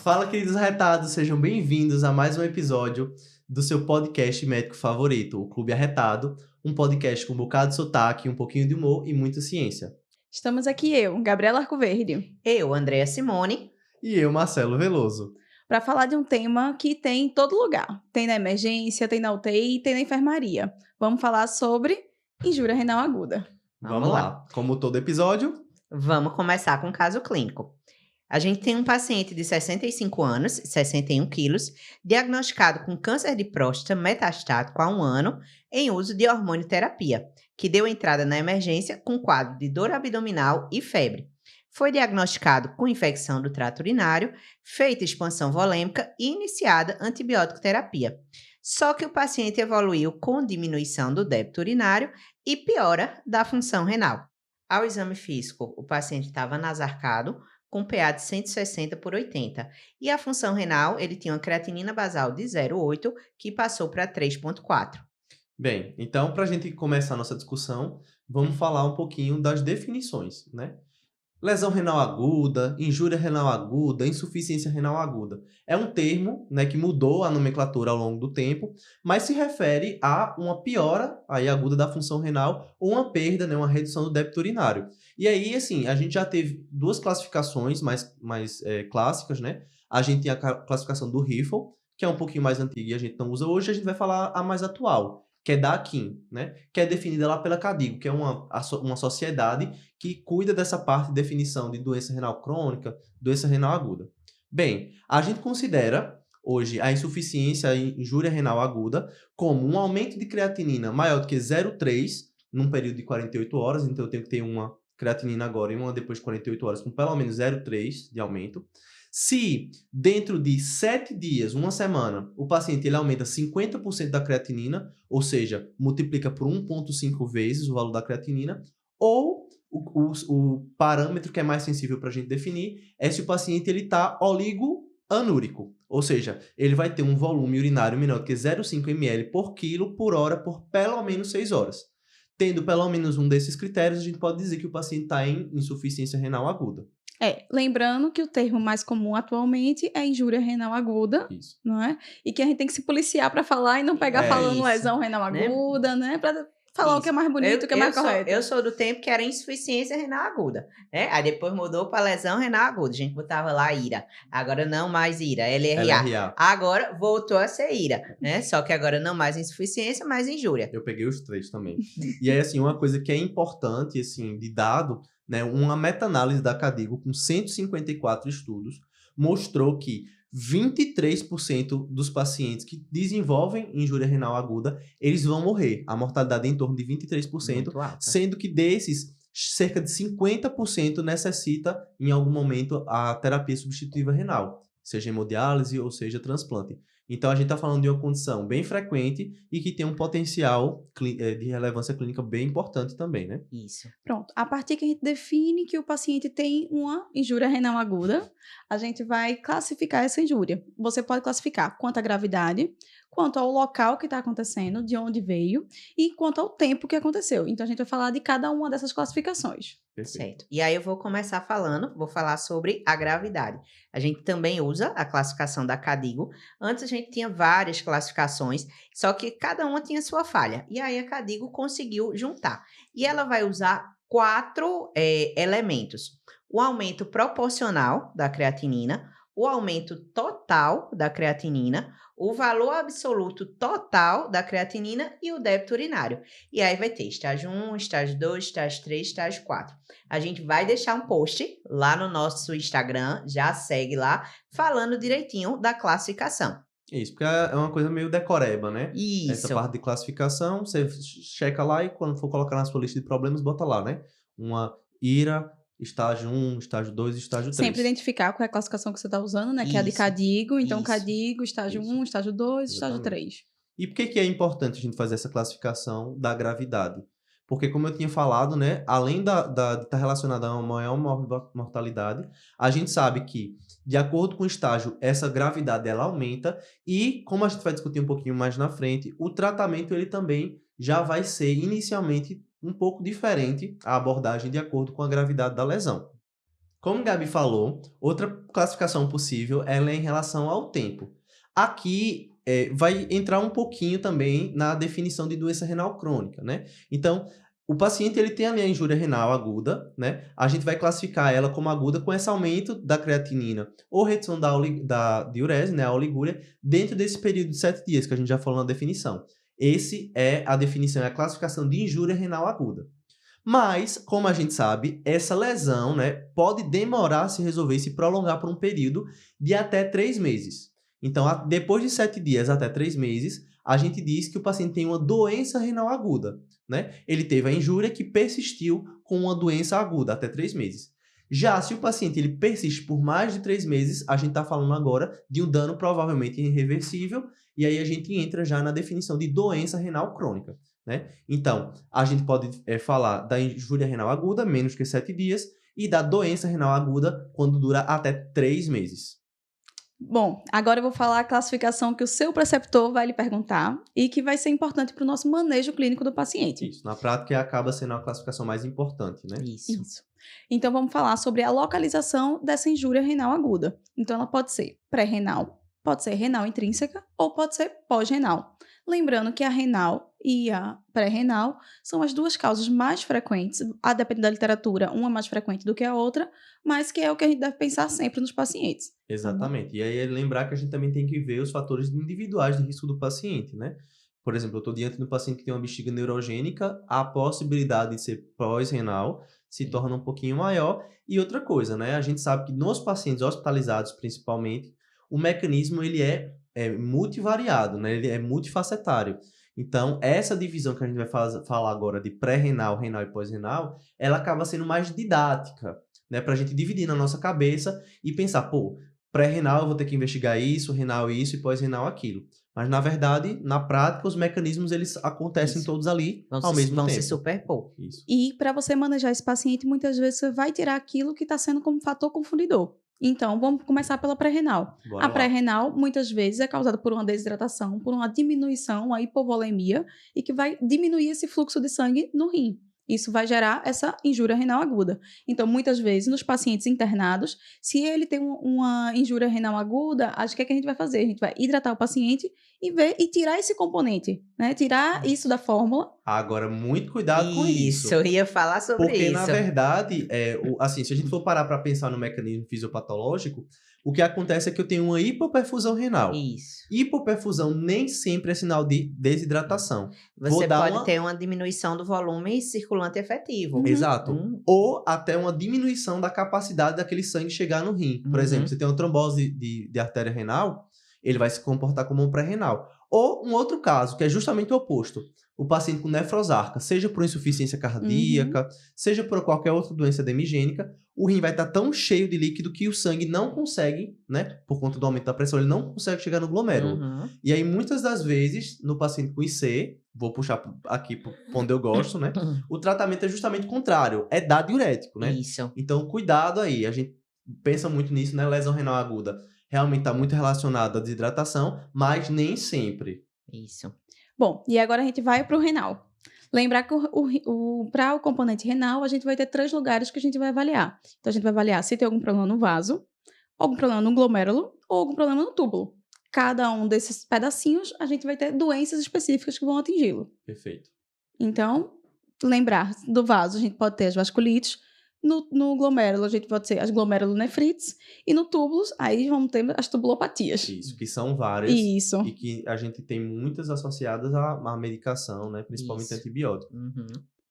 Fala, queridos arretados, sejam bem-vindos a mais um episódio do seu podcast médico favorito, o Clube Arretado, um podcast com um bocado de sotaque, um pouquinho de humor e muita ciência. Estamos aqui eu, Gabriela Arcoverde, Eu, Andréa Simone. E eu, Marcelo Veloso. para falar de um tema que tem em todo lugar. Tem na emergência, tem na UTI, tem na enfermaria. Vamos falar sobre injúria renal aguda. Vamos lá. Como todo episódio, Vamos começar com o caso clínico. A gente tem um paciente de 65 anos, 61 quilos, diagnosticado com câncer de próstata metastático há 1 ano, em uso de hormonioterapia, que deu entrada na emergência com quadro de dor abdominal e febre. Foi diagnosticado com infecção do trato urinário, feita expansão volêmica e iniciada antibiótico terapia. Só que o paciente evoluiu com diminuição do débito urinário e piora da função renal. Ao exame físico, o paciente estava nasarcado, com PA de 160 por 80. E a função renal, ele tinha uma creatinina basal de 0,8, que passou para 3,4. bem, então para a gente começar a nossa discussão, vamos falar um pouquinho das definições, né? Lesão renal aguda, injúria renal aguda, insuficiência renal aguda. É um termo, né, que mudou a nomenclatura ao longo do tempo, mas se refere a uma piora aí, aguda da função renal ou uma perda, né, uma redução do débito urinário. E aí, assim, a gente já teve duas classificações mais clássicas, né? A gente tem a classificação do Riffle, que é um pouquinho mais antiga e a gente não usa hoje, a gente vai falar a mais atual, que é da AKIN, né? Que é definida lá pela KDIGO, que é uma sociedade que cuida dessa parte de definição de doença renal crônica, doença renal aguda. Bem, a gente considera hoje a insuficiência e injúria renal aguda como um aumento de creatinina maior do que 0,3 num período de 48 horas, então eu tenho que ter uma creatinina agora e uma depois de 48 horas com pelo menos 0,3 de aumento. Se dentro de 7 dias, uma semana, o paciente ele aumenta 50% da creatinina, ou seja, multiplica por 1,5 vezes o valor da creatinina, ou o parâmetro que é mais sensível para a gente definir é se o paciente está oligoanúrico, ou seja, ele vai ter um volume urinário menor do que 0,5 ml por quilo por hora por pelo menos 6 horas. Tendo pelo menos um desses critérios, a gente pode dizer que o paciente está em insuficiência renal aguda. Lembrando que o termo mais comum atualmente é injúria renal aguda, Isso. não é? E que a gente tem que se policiar para falar e não pegar falando isso, lesão renal né? aguda, né? Para falar Isso. o que é mais bonito, o que é mais correto. Eu sou do tempo que era insuficiência renal aguda, né? Aí depois mudou para lesão renal aguda. A gente botava lá IRA. Agora não mais IRA, LRA. LRA. Agora voltou a ser IRA, né? Só que agora não mais insuficiência, mais injúria. Eu peguei os 3 também. E aí, assim, uma coisa que é importante, assim, de dado, né, uma meta-análise da KDIGO com 154 estudos mostrou que 23% dos pacientes que desenvolvem injúria renal aguda, eles vão morrer. A mortalidade é em torno de 23%, Muito alta. sendo que desses, cerca de 50% necessita, em algum momento, a terapia substitutiva renal, seja hemodiálise ou seja transplante. Então, a gente está falando de uma condição bem frequente e que tem um potencial de relevância clínica bem importante também, né? Isso. Pronto, a partir que a gente define que o paciente tem uma injúria renal aguda, a gente vai classificar essa injúria. Você pode classificar quanto à gravidade, quanto ao local que está acontecendo, de onde veio e quanto ao tempo que aconteceu. Então, a gente vai falar de cada uma dessas classificações. Perfeito. Certo. E aí eu vou começar vou falar sobre a gravidade. A gente também usa a classificação da KDIGO. Antes a gente tinha várias classificações, só que cada uma tinha sua falha. E aí a KDIGO conseguiu juntar. E ela vai usar 4 elementos. O aumento proporcional da creatinina, o aumento total da creatinina, o valor absoluto total da creatinina e o débito urinário. E aí vai ter estágio 1, estágio 2, estágio 3, estágio 4. A gente vai deixar um post lá no nosso Instagram, já segue lá, falando direitinho da classificação. Isso, porque é uma coisa meio decoreba, né? Isso. Essa parte de classificação, você checa lá e quando for colocar na sua lista de problemas, bota lá, né? Uma IRA, estágio 1, estágio 2 e estágio 3. Sempre identificar qual é a classificação que você está usando, né? Que é a de Isso, KDIGO. Então, isso, KDIGO, estágio isso. 1, estágio 2, estágio Exatamente. 3. E por que é importante a gente fazer essa classificação da gravidade? Porque, como eu tinha falado, né, além de estar relacionada a uma maior mortalidade, a gente sabe que, de acordo com o estágio, essa gravidade ela aumenta e, como a gente vai discutir um pouquinho mais na frente, o tratamento ele também já vai ser inicialmente um pouco diferente a abordagem de acordo com a gravidade da lesão. Como Gabi falou, outra classificação possível ela é em relação ao tempo. Aqui vai entrar um pouquinho também na definição de doença renal crônica, né? Então, o paciente ele tem ali a injúria renal aguda, né? A gente vai classificar ela como aguda com esse aumento da creatinina ou redução da diurese, né? A oligúria, dentro desse período de 7 dias que a gente já falou na definição. Esse é a definição, é a classificação de injúria renal aguda. Mas, como a gente sabe, essa lesão, né, pode demorar a se resolver e se prolongar por um período de até 3 meses. Então, depois de 7 dias até 3 meses, a gente diz que o paciente tem uma doença renal aguda, né? Ele teve a injúria que persistiu com uma doença aguda até 3 meses. Já se o paciente ele persiste por mais de 3 meses, a gente está falando agora de um dano provavelmente irreversível, e aí a gente entra já na definição de doença renal crônica, né? Então, a gente pode falar da injúria renal aguda, menos que 7 dias, e da doença renal aguda, quando dura até 3 meses. Bom, agora eu vou falar a classificação que o seu preceptor vai lhe perguntar e que vai ser importante para o nosso manejo clínico do paciente. Isso, na prática acaba sendo a classificação mais importante, né? Isso. Então, vamos falar sobre a localização dessa injúria renal aguda. Então, ela pode ser pré-renal, pode ser renal intrínseca ou pode ser pós-renal. Lembrando que a renal e a pré-renal são as duas causas mais frequentes, a depender da literatura, uma mais frequente do que a outra, mas que é o que a gente deve pensar sempre nos pacientes. Exatamente. E aí lembrar que a gente também tem que ver os fatores individuais de risco do paciente, né? Por exemplo, eu estou diante de um paciente que tem uma bexiga neurogênica, a possibilidade de ser pós-renal se torna um pouquinho maior. E outra coisa, né? A gente sabe que nos pacientes hospitalizados, principalmente, o mecanismo ele é multivariado, né? Ele é multifacetário. Então, essa divisão que a gente vai falar agora de pré-renal, renal e pós-renal, ela acaba sendo mais didática, né? Para a gente dividir na nossa cabeça e pensar, pô, pré-renal eu vou ter que investigar isso, renal isso e pós-renal aquilo. Mas, na verdade, na prática, os mecanismos eles acontecem todos ali ao mesmo tempo. Vão se superpor. Isso. E para você manejar esse paciente, muitas vezes você vai tirar aquilo que está sendo como fator confundidor. Então, vamos começar pela pré-renal. A pré-renal, muitas vezes, é causada por uma desidratação, por uma diminuição, uma hipovolemia, e que vai diminuir esse fluxo de sangue no rim. Isso vai gerar essa injúria renal aguda. Então, muitas vezes, nos pacientes internados, se ele tem uma injúria renal aguda, acho que é que a gente vai fazer? A gente vai hidratar o paciente e ver e tirar esse componente, né? Tirar isso da fórmula. Agora, muito cuidado com isso. Isso, eu ia falar sobre Porque, isso. na verdade, assim, se a gente for parar para pensar no mecanismo fisiopatológico, o que acontece é que eu tenho uma hipoperfusão renal. Isso. Hipoperfusão nem sempre é sinal de desidratação. Você pode ter uma diminuição do volume circulante efetivo. Exato. Ou até uma diminuição da capacidade daquele sangue chegar no rim. Por exemplo, você tem uma trombose de artéria renal, ele vai se comportar como um pré-renal. Ou um outro caso, que é justamente o oposto. O paciente com nefrosarca, seja por insuficiência cardíaca, seja por qualquer outra doença demigênica, o rim vai estar tão cheio de líquido que o sangue não consegue, né? Por conta do aumento da pressão, ele não consegue chegar no glomérulo. E aí, muitas das vezes, no paciente com IC, vou puxar aqui para onde eu gosto, né? O tratamento é justamente o contrário, é dar diurético, né? Isso. Então, cuidado aí, a gente pensa muito nisso, né? Lesão renal aguda realmente está muito relacionada à desidratação, mas nem sempre. Isso. Bom, e agora a gente vai para o renal. Lembrar que para o componente renal, a gente vai ter 3 lugares que a gente vai avaliar. Então, a gente vai avaliar se tem algum problema no vaso, algum problema no glomérulo ou algum problema no túbulo. Cada um desses pedacinhos, a gente vai ter doenças específicas que vão atingi-lo. Perfeito. Então, lembrar do vaso, a gente pode ter as vasculites. No glomérulo, a gente pode ter as glomerulonefrites. E no túbulos, aí vamos ter as tubulopatias. Isso, que são várias. Isso. E que a gente tem muitas associadas à medicação, né? Principalmente antibiótico.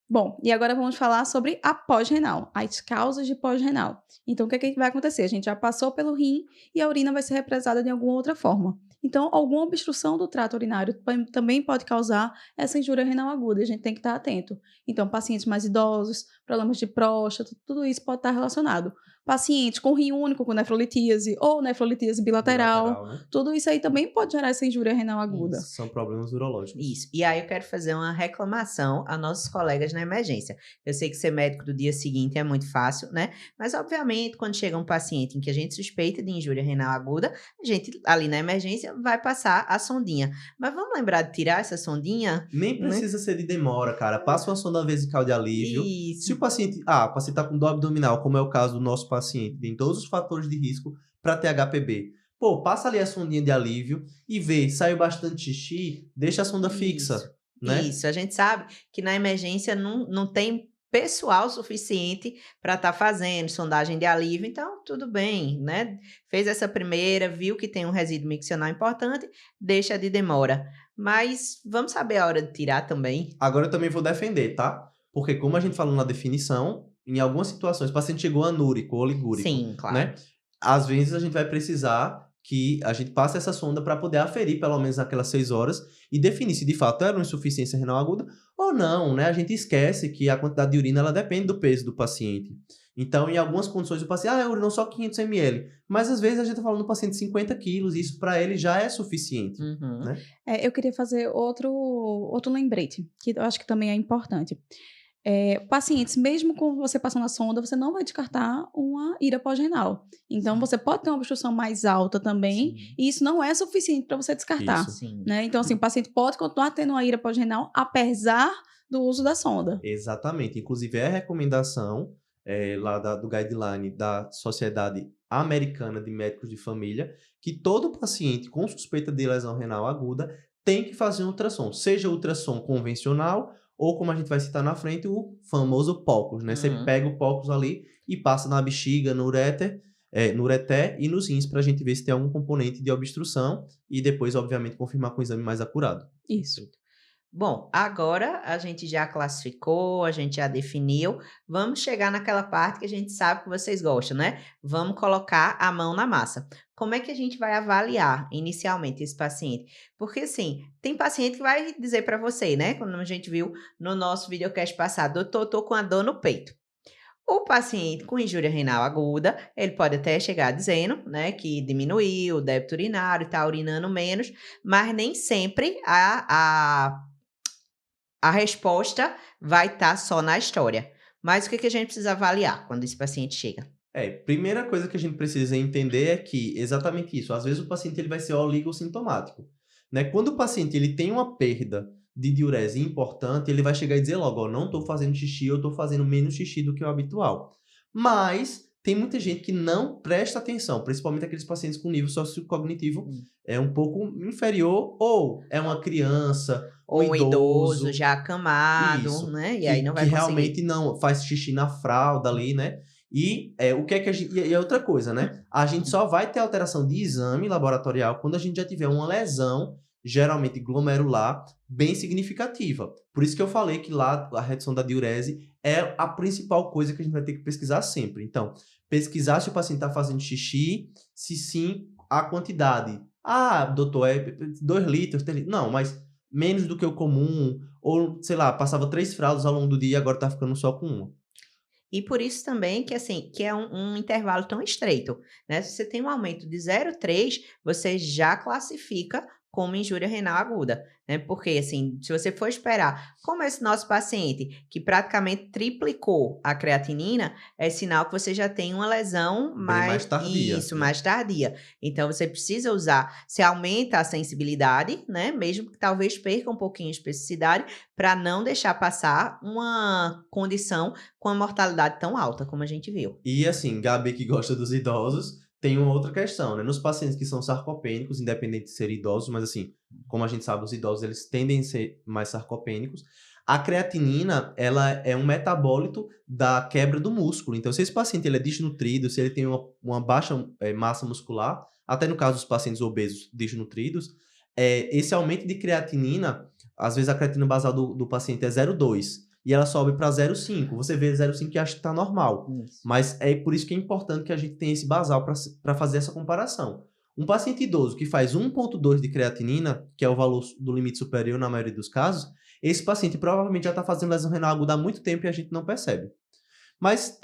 Bom, e agora vamos falar sobre a pós-renal, as causas de pós-renal. Então, o que vai acontecer? A gente já passou pelo rim e a urina vai ser represada de alguma outra forma. Então, alguma obstrução do trato urinário também pode causar essa injúria renal aguda, e a gente tem que estar atento. Então, pacientes mais idosos, problemas de próstata, tudo isso pode estar relacionado. Pacientes com rim único, com nefrolitíase ou nefrolitíase bilateral, né? Tudo isso aí também pode gerar essa injúria renal aguda. Isso, são problemas urológicos. Isso. E aí eu quero fazer uma reclamação a nossos colegas na emergência. Eu sei que ser médico do dia seguinte é muito fácil, né? Mas, obviamente, quando chega um paciente em que a gente suspeita de injúria renal aguda, a gente, ali na emergência, vai passar a sondinha. Mas vamos lembrar de tirar essa sondinha? Nem precisa ser de demora, cara. Passa uma sonda vesical de alívio. Isso. Se o paciente está com dor abdominal, como é o caso do nosso paciente, tem todos os fatores de risco para ter HPB. Pô, passa ali a sondinha de alívio e vê, saiu bastante xixi, deixa a sonda fixa, né? Isso, a gente sabe que na emergência não tem pessoal suficiente para estar fazendo sondagem de alívio, então tudo bem, né? Fez essa primeira, viu que tem um resíduo miccional importante, deixa de demora. Mas vamos saber a hora de tirar também. Agora eu também vou defender, tá? Porque como a gente falou na definição, em algumas situações o paciente chegou anúrico ou oligúrico, Sim, claro. né? Às vezes a gente vai precisar que a gente passe essa sonda para poder aferir pelo menos aquelas 6 horas e definir se de fato era uma insuficiência renal aguda ou não, né? A gente esquece que a quantidade de urina ela depende do peso do paciente. Então, em algumas condições, o paciente, eu urinou só 500 ml. Mas, às vezes, a gente está falando do paciente de 50 quilos e isso, para ele, já é suficiente. Né? Eu queria fazer outro lembrete, que eu acho que também é importante. Pacientes, mesmo com você passando a sonda, você não vai descartar uma ira pós-renal. Então, você pode ter uma obstrução mais alta também, e isso não é suficiente para você descartar. Né? Então, assim, o paciente pode continuar tendo uma ira pós-renal, apesar do uso da sonda. Exatamente. Inclusive, é a recomendação lá do guideline da Sociedade Americana de Médicos de Família, que todo paciente com suspeita de lesão renal aguda tem que fazer um ultrassom, seja ultrassom convencional ou, como a gente vai citar na frente, o famoso POCUS, né? Você pega o POCUS ali e passa na bexiga, no ureter, no ureter e nos rins para a gente ver se tem algum componente de obstrução e depois, obviamente, confirmar com o exame mais acurado. Isso. Bom, agora a gente já classificou, a gente já definiu. Vamos chegar naquela parte que a gente sabe que vocês gostam, né? Vamos colocar a mão na massa. Como é que a gente vai avaliar inicialmente esse paciente? Porque, assim, tem paciente que vai dizer para você, né? Como a gente viu no nosso videocast passado, doutor, tô com a dor no peito. O paciente com injúria renal aguda, ele pode até chegar dizendo, né, que diminuiu o débito urinário, está urinando menos, mas nem sempre a resposta vai estar só na história. Mas o que a gente precisa avaliar quando esse paciente chega? Primeira coisa que a gente precisa entender é que exatamente isso. Às vezes o paciente ele vai ser oligossintomático, né? Quando o paciente ele tem uma perda de diurese importante, ele vai chegar e dizer logo, não estou fazendo xixi, eu estou fazendo menos xixi do que o habitual. Mas tem muita gente que não presta atenção, principalmente aqueles pacientes com nível sociocognitivo um pouco inferior, ou é uma criança, ou um idoso já acamado, isso, né? E aí não vai conseguir. Realmente não faz xixi na fralda ali, né? E o que é que a gente... E é outra coisa, né? A gente só vai ter alteração de exame laboratorial quando a gente já tiver uma lesão, geralmente glomerular, bem significativa. Por isso que eu falei que lá a redução da diurese é a principal coisa que a gente vai ter que pesquisar sempre. Então, pesquisar se o paciente está fazendo xixi, se sim, a quantidade. Doutor, 2 litros, 3 litros. Não, mas menos do que o comum. Ou, sei lá, passava 3 fraldas ao longo do dia e agora está ficando só com 1. E por isso também que, assim, que é um intervalo tão estreito, né? Se você tem um aumento de 0,3, você já classifica como injúria renal aguda, né? Porque, assim, se você for esperar, como esse nosso paciente, que praticamente triplicou a creatinina, é sinal que você já tem uma lesão mais tardia. Isso, mais tardia. Então, você precisa usar, você aumenta a sensibilidade, né? Mesmo que talvez perca um pouquinho de especificidade, para não deixar passar uma condição com a mortalidade tão alta, como a gente viu. E, assim, Gabi, que gosta dos idosos, tem uma outra questão, né? Nos pacientes que são sarcopênicos, independente de serem idosos, mas assim, como a gente sabe, os idosos eles tendem a ser mais sarcopênicos. A creatinina, ela é um metabólito da quebra do músculo. Então, se esse paciente ele é desnutrido, se ele tem uma baixa massa muscular, até no caso dos pacientes obesos desnutridos, esse aumento de creatinina, às vezes a creatinina basal do paciente é 0,2. E ela sobe para 0,5. Você vê 0,5 e acha que está normal. Isso. Mas é por isso que é importante que a gente tenha esse basal para fazer essa comparação. Um paciente idoso que faz 1,2 de creatinina, que é o valor do limite superior na maioria dos casos, esse paciente provavelmente já está fazendo lesão renal aguda há muito tempo e a gente não percebe. Mas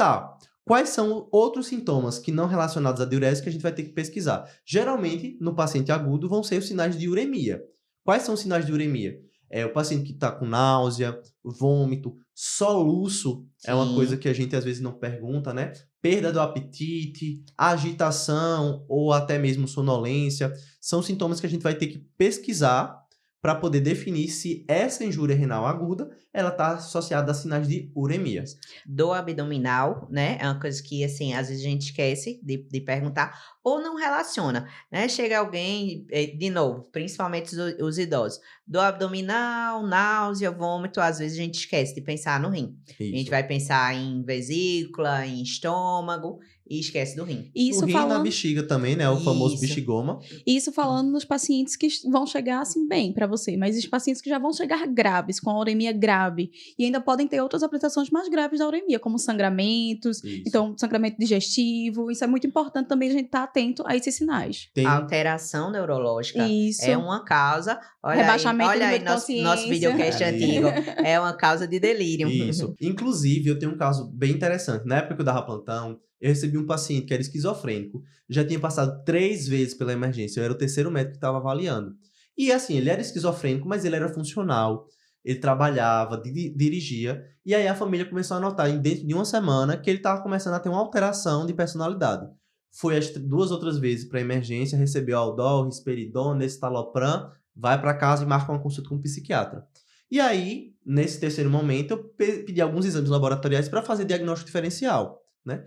quais são outros sintomas que não relacionados à diurese que a gente vai ter que pesquisar? Geralmente, no paciente agudo, vão ser os sinais de uremia. Quais são os sinais de uremia? O paciente que está com náusea, vômito, soluço. Sim. É uma coisa que a gente às vezes não pergunta, né? Perda do apetite, agitação ou até mesmo sonolência. São sintomas que a gente vai ter que pesquisar para poder definir se essa injúria renal aguda ela está associada a sinais de uremia. Dor abdominal, né? É uma coisa que, assim, às vezes a gente esquece de perguntar ou não relaciona, né? Chega alguém, de novo, principalmente os idosos, dor abdominal, náusea, vômito, às vezes a gente esquece de pensar no rim. A gente vai pensar em vesícula, em estômago e esquece do rim. Isso O rim na bexiga também, né? O famoso Isso. bexigoma. Isso falando nos pacientes que vão chegar assim bem para você, mas os pacientes que já vão chegar graves, com a uremia grave, e ainda podem ter outras apresentações mais graves da uremia, como sangramentos, Isso. então sangramento digestivo, isso é muito importante também a gente estar atento a esses sinais. Tem Alteração neurológica Isso. é uma causa. Olha Rebaixamento aí, do olha aí nível de nosso consciência. videocast antigo. É uma causa de delírio. Isso. Inclusive, eu tenho um caso bem interessante. Na época que eu dava plantão, eu recebi um paciente que era esquizofrênico. Já tinha passado 3 vezes pela emergência. Eu era o terceiro médico que estava avaliando. E assim, ele era esquizofrênico, mas ele era funcional. Ele trabalhava, dirigia. E aí a família começou a notar, dentro de uma semana, que ele estava começando a ter uma alteração de personalidade. Foi as 2 outras vezes para a emergência, recebeu Aldol, risperidona, estalopram, vai para casa e marca uma consulta com um psiquiatra. E aí, nesse terceiro momento, eu pedi alguns exames laboratoriais para fazer diagnóstico diferencial, né?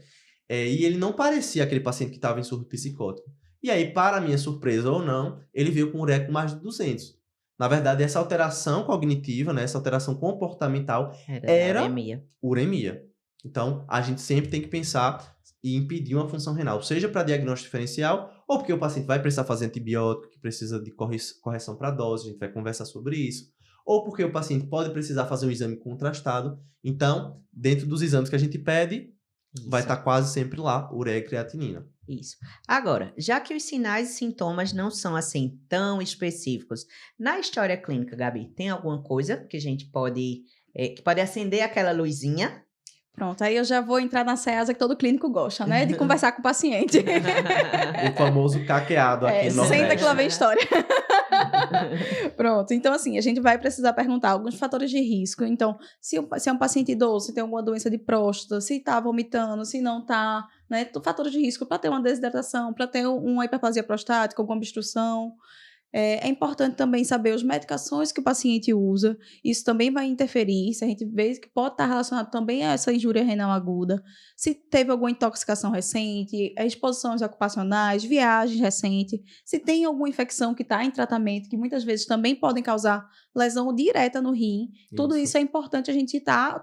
E ele não parecia aquele paciente que estava em surto psicótico. E aí, para minha surpresa ou não, ele veio com ureia com mais de 200. Na verdade, essa alteração cognitiva, né, essa alteração comportamental, era uremia. Então, a gente sempre tem que pensar e impedir uma função renal, seja para diagnóstico diferencial, ou porque o paciente vai precisar fazer antibiótico, que precisa de correção para dose, a gente vai conversar sobre isso, ou porque o paciente pode precisar fazer um exame contrastado. Então, dentro dos exames que a gente pede, vai estar quase sempre lá, ureia e creatinina. Isso. Agora, já que os sinais e sintomas não são assim tão específicos, na história clínica, Gabi, tem alguma coisa que a gente pode, que pode acender aquela luzinha? Pronto, aí eu já vou entrar na SEASA que todo clínico gosta, né? De conversar com o paciente. O famoso caqueado aqui no Nordeste. Senta que lá vem história. Pronto, então assim, a gente vai precisar perguntar alguns fatores de risco. Então, se é um paciente idoso, se tem alguma doença de próstata, se tá vomitando, se não tá, né? Fatores de risco para ter uma desidratação, para ter uma hiperplasia prostática, alguma obstrução. É importante também saber as medicações que o paciente usa. Isso também vai interferir. Se a gente vê que pode estar relacionado também a essa injúria renal aguda. Se teve alguma intoxicação recente, exposições ocupacionais, viagens recentes. Se tem alguma infecção que está em tratamento, que muitas vezes também podem causar lesão direta no rim. Tudo isso é importante a gente estar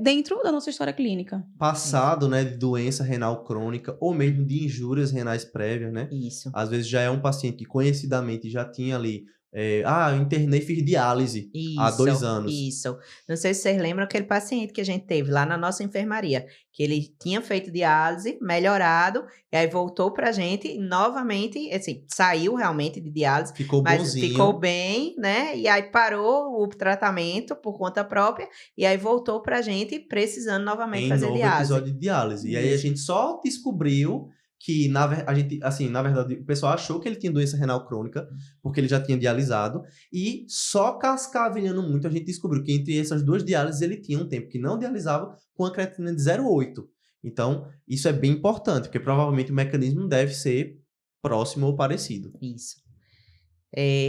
dentro da nossa história clínica. Passado, né, de doença renal crônica ou mesmo de injúrias renais prévias, né? Isso. Às vezes já é um paciente que conhecidamente já tinha ali, eu internei e fiz diálise há 2 anos. Isso. Não sei se vocês lembram aquele paciente que a gente teve lá na nossa enfermaria, que ele tinha feito diálise, melhorado, e aí voltou pra gente novamente, assim, saiu realmente de diálise. Ficou mas bonzinho. Ficou bem, né? E aí parou o tratamento por conta própria, e aí voltou pra gente precisando novamente fazer diálise. Episódio de diálise. E aí a gente só descobriu que, na verdade, o pessoal achou que ele tinha doença renal crônica, porque ele já tinha dialisado, e só cascavelhando muito, a gente descobriu que entre essas 2 diálises ele tinha um tempo que não dialisava com a creatinina de 0,8. Então, isso é bem importante, porque provavelmente o mecanismo deve ser próximo ou parecido. Isso.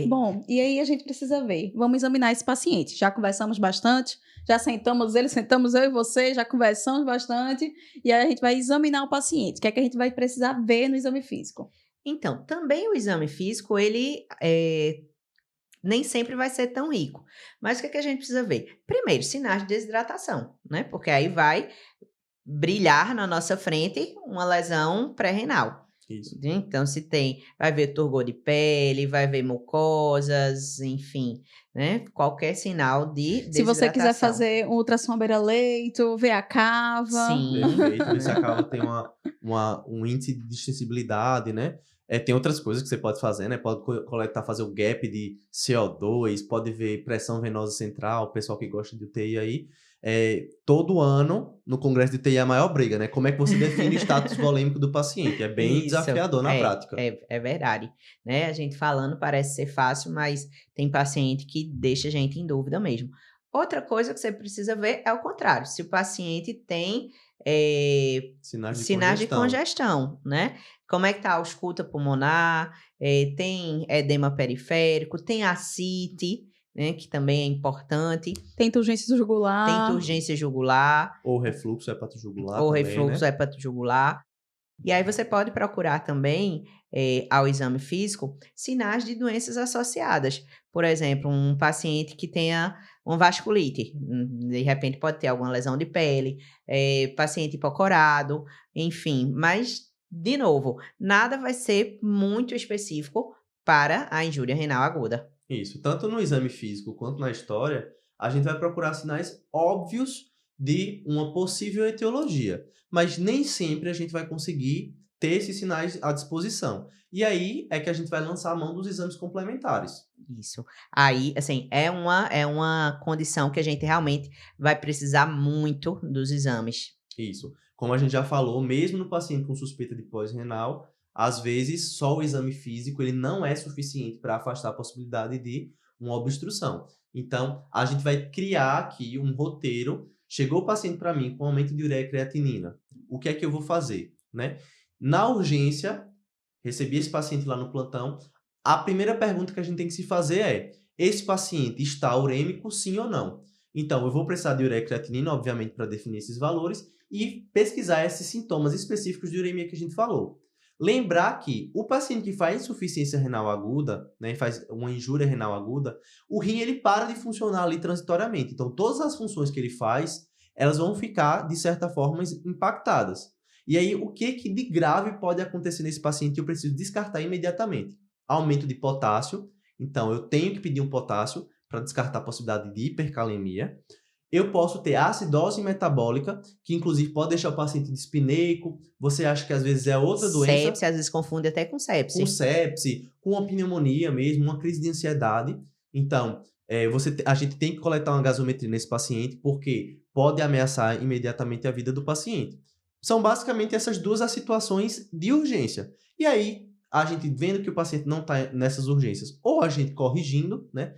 Bom, e aí a gente precisa ver. Vamos examinar esse paciente. Já conversamos bastante, já sentamos eu e você, já conversamos bastante, e aí a gente vai examinar o paciente. O que é que a gente vai precisar ver no exame físico? Então, também o exame físico, ele nem sempre vai ser tão rico. Mas o que é que a gente precisa ver? Primeiro, sinais de desidratação, né? Porque aí vai brilhar na nossa frente uma lesão pré-renal. Isso. Então, se tem, vai ver turgor de pele, vai ver mucosas, enfim, né? Qualquer sinal de desidratação. Se você quiser fazer um ultrassom beira-leito, ver a cava. Sim. Perfeito. Se a cava tem um índice de distensibilidade, né? Tem outras coisas que você pode fazer, né? Pode coletar, fazer o gap de CO2, pode ver pressão venosa central, o pessoal que gosta de UTI aí. Todo ano, no congresso de UTI, é a maior briga, né? Como é que você define o status volêmico do paciente? É bem desafiador na prática. É verdade. Né? A gente falando parece ser fácil, mas tem paciente que deixa a gente em dúvida mesmo. Outra coisa que você precisa ver é o contrário. Se o paciente tem sinais de congestão, né? Como é que tá a ausculta pulmonar, tem edema periférico, tem ascite, né, que também é importante. Tem turgência jugular. Tem turgência jugular. Ou refluxo hepatojugular Ou também, refluxo né? hepatojugular. E aí você pode procurar também, ao exame físico, sinais de doenças associadas. Por exemplo, um paciente que tenha uma vasculite, de repente pode ter alguma lesão de pele, paciente hipocorado, enfim. Mas, de novo, nada vai ser muito específico para a injúria renal aguda. Isso. Tanto no exame físico quanto na história, a gente vai procurar sinais óbvios de uma possível etiologia. Mas nem sempre a gente vai conseguir ter esses sinais à disposição. E aí é que a gente vai lançar a mão dos exames complementares. Isso. Aí, assim, é uma condição que a gente realmente vai precisar muito dos exames. Isso. Como a gente já falou, mesmo no paciente com suspeita de pós-renal, às vezes só o exame físico ele não é suficiente para afastar a possibilidade de uma obstrução. Então, a gente vai criar aqui um roteiro. Chegou o paciente para mim com aumento de ureia e creatinina. O que é que eu vou fazer, né? Na urgência, recebi esse paciente lá no plantão. A primeira pergunta que a gente tem que se fazer é: esse paciente está urêmico, sim ou não? Então, eu vou precisar de ureia e creatinina, obviamente, para definir esses valores e pesquisar esses sintomas específicos de uremia que a gente falou. Lembrar que o paciente que faz insuficiência renal aguda, né, faz uma injúria renal aguda, o rim ele para de funcionar ali transitoriamente. Então, todas as funções que ele faz, elas vão ficar, de certa forma, impactadas. E aí, o que de grave pode acontecer nesse paciente que eu preciso descartar imediatamente? Aumento de potássio. Então, eu tenho que pedir um potássio para descartar a possibilidade de hipercalemia. Eu posso ter acidose metabólica, que inclusive pode deixar o paciente dispneico. Você acha que às vezes é outra doença? Sepse, às vezes confunde até com sepse. Com sepse, com uma pneumonia mesmo, uma crise de ansiedade. Então, a gente tem que coletar uma gasometria nesse paciente, porque pode ameaçar imediatamente a vida do paciente. São basicamente essas duas as situações de urgência. E aí, a gente vendo que o paciente não está nessas urgências, ou a gente corrigindo, né?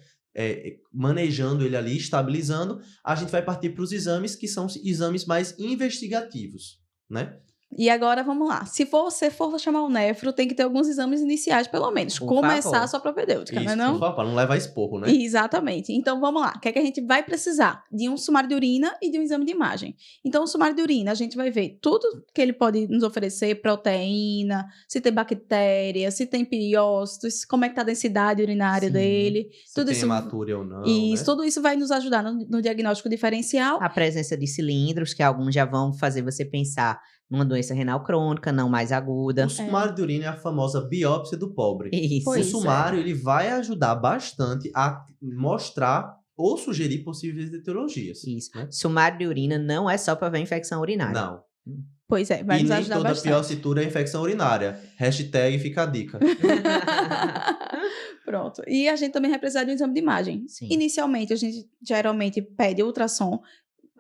Manejando ele ali, estabilizando, a gente vai partir para os exames que são exames mais investigativos, né? E agora vamos lá. Se você for chamar o nefro, tem que ter alguns exames iniciais, pelo menos. Por Começar favor. a sua propedêutica, Isso, não é não? por favor, para não levar esporro, né? Exatamente. Então, vamos lá. O que é que a gente vai precisar? De um sumário de urina e de um exame de imagem. Então, o sumário de urina, a gente vai ver tudo que ele pode nos oferecer, proteína, se tem bactéria, se tem periócitos, como é que tá a densidade urinária Sim. dele. Se Tudo tem isso, hematúria ou não, isso, né? tudo isso vai nos ajudar no diagnóstico diferencial. A presença de cilindros, que alguns já vão fazer você pensar numa doença renal crônica, não mais aguda. O sumário de urina é a famosa biópsia do pobre. Isso. Pois O sumário ele vai ajudar bastante a mostrar ou sugerir possíveis etiologias. Isso. Né? Sumário de urina não é só para ver infecção urinária. Não. Pois é, vai E nos nem ajudar toda bastante. piocitura é infecção urinária. Hashtag fica a dica. Pronto. E a gente também vai precisar de um exame de imagem. Sim. Inicialmente, a gente geralmente pede ultrassom,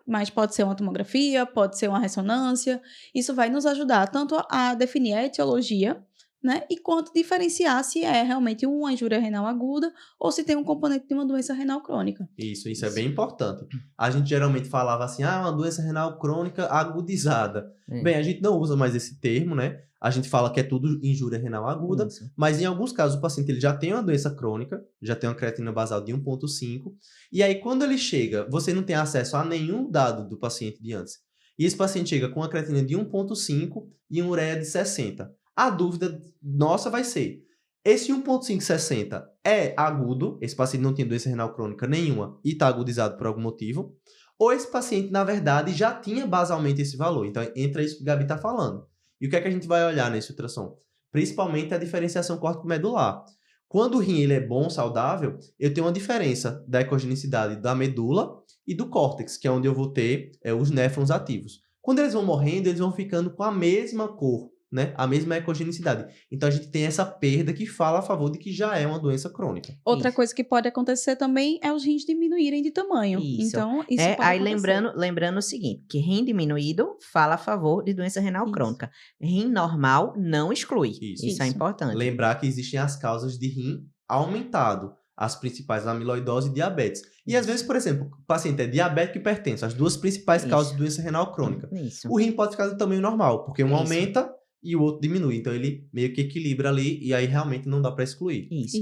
mas pode ser uma tomografia, pode ser uma ressonância. Isso vai nos ajudar tanto a definir a etiologia, né? E quanto diferenciar se é realmente uma injúria renal aguda ou se tem um componente de uma doença renal crônica. Isso é bem importante. A gente geralmente falava assim, uma doença renal crônica agudizada. Bem, a gente não usa mais esse termo, né? A gente fala que é tudo injúria renal aguda, Isso. mas em alguns casos o paciente ele já tem uma doença crônica, já tem uma creatinina basal de 1,5, e aí quando ele chega, você não tem acesso a nenhum dado do paciente de antes. E esse paciente chega com uma creatinina de 1,5 e uma ureia de 60. A dúvida nossa vai ser, esse 1,560 é agudo, esse paciente não tem doença renal crônica nenhuma e está agudizado por algum motivo, ou esse paciente, na verdade, já tinha basalmente esse valor. Então, entra isso que o Gabi está falando. E o que é que a gente vai olhar nesse ultrassom? Principalmente a diferenciação córtico-medular. Quando o rim ele é bom, saudável, eu tenho uma diferença da ecogenicidade da medula e do córtex, que é onde eu vou ter os néfrons ativos. Quando eles vão morrendo, eles vão ficando com a mesma cor, né? A mesma ecogenicidade. Então, a gente tem essa perda que fala a favor de que já é uma doença crônica. Outra Isso. coisa que pode acontecer também é os rins diminuírem de tamanho. Isso. Então, isso pode Aí acontecer. lembrando o seguinte, que rim diminuído fala a favor de doença renal Isso. crônica. Rim normal não exclui. Isso. Isso é Isso. importante. Lembrar que existem as causas de rim aumentado. as principais amiloidose e diabetes. E às vezes, por exemplo, o paciente é diabético e hipertenso, as duas principais causas de doença renal crônica. Isso. O rim pode ficar do tamanho normal, porque um Isso. aumenta e o outro diminui. Então ele meio que equilibra ali e aí realmente não dá para excluir. Isso.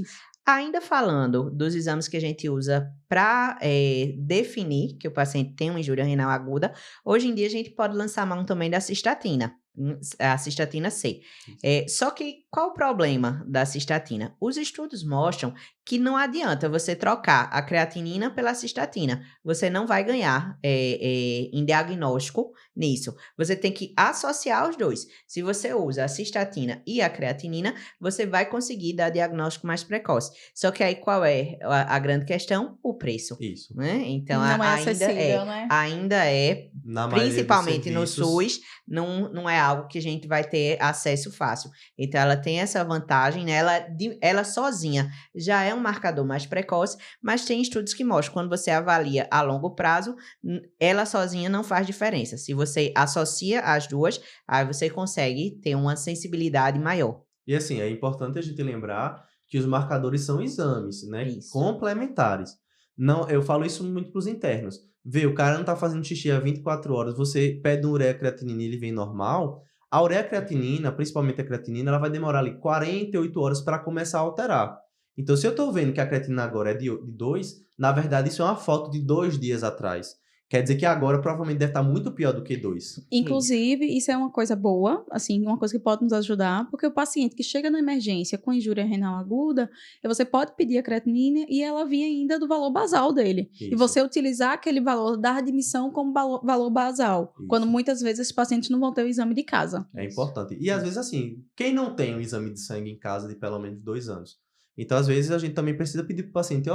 Ainda falando dos exames que a gente usa para definir que o paciente tem uma injúria renal aguda, hoje em dia a gente pode lançar mão também da cistatina, a cistatina C. Só que qual o problema da cistatina? Os estudos mostram que não adianta você trocar a creatinina pela cistatina. Você não vai ganhar em diagnóstico nisso. Você tem que associar os dois. Se você usa a cistatina e a creatinina, você vai conseguir dar diagnóstico mais precoce. Só que aí qual é a grande questão? O preço. Isso. Né? Então, Não é acessível, né? ainda é, Na maioria dos principalmente no serviços, SUS, não é algo que a gente vai ter acesso fácil. Então, ela tem essa vantagem, né? Ela sozinha já é um marcador mais precoce, mas tem estudos que mostram, quando você avalia a longo prazo, ela sozinha não faz diferença. Se você associa as duas, aí você consegue ter uma sensibilidade maior. E assim, é importante a gente lembrar que os marcadores são exames, né? Isso. Complementares. Não, eu falo isso muito para os internos. Vê, o cara não tá fazendo xixi há 24 horas, você pede um ureia creatinina e ele vem normal. A ureia creatinina, principalmente a creatinina, ela vai demorar ali 48 horas para começar a alterar. Então, se eu tô vendo que a creatinina agora é de 2, na verdade isso é uma foto de 2 dias atrás. Quer dizer que agora provavelmente deve estar muito pior do que 2. Inclusive, isso é uma coisa boa, assim, uma coisa que pode nos ajudar, porque o paciente que chega na emergência com injúria renal aguda, você pode pedir a creatinina e ela vir ainda do valor basal dele. Isso. E você utilizar aquele valor da admissão como valor basal, Isso. quando muitas vezes os pacientes não vão ter o exame de casa. É importante. E às vezes assim, quem não tem um exame de sangue em casa de pelo menos 2 anos? Então, às vezes, a gente também precisa pedir para o paciente,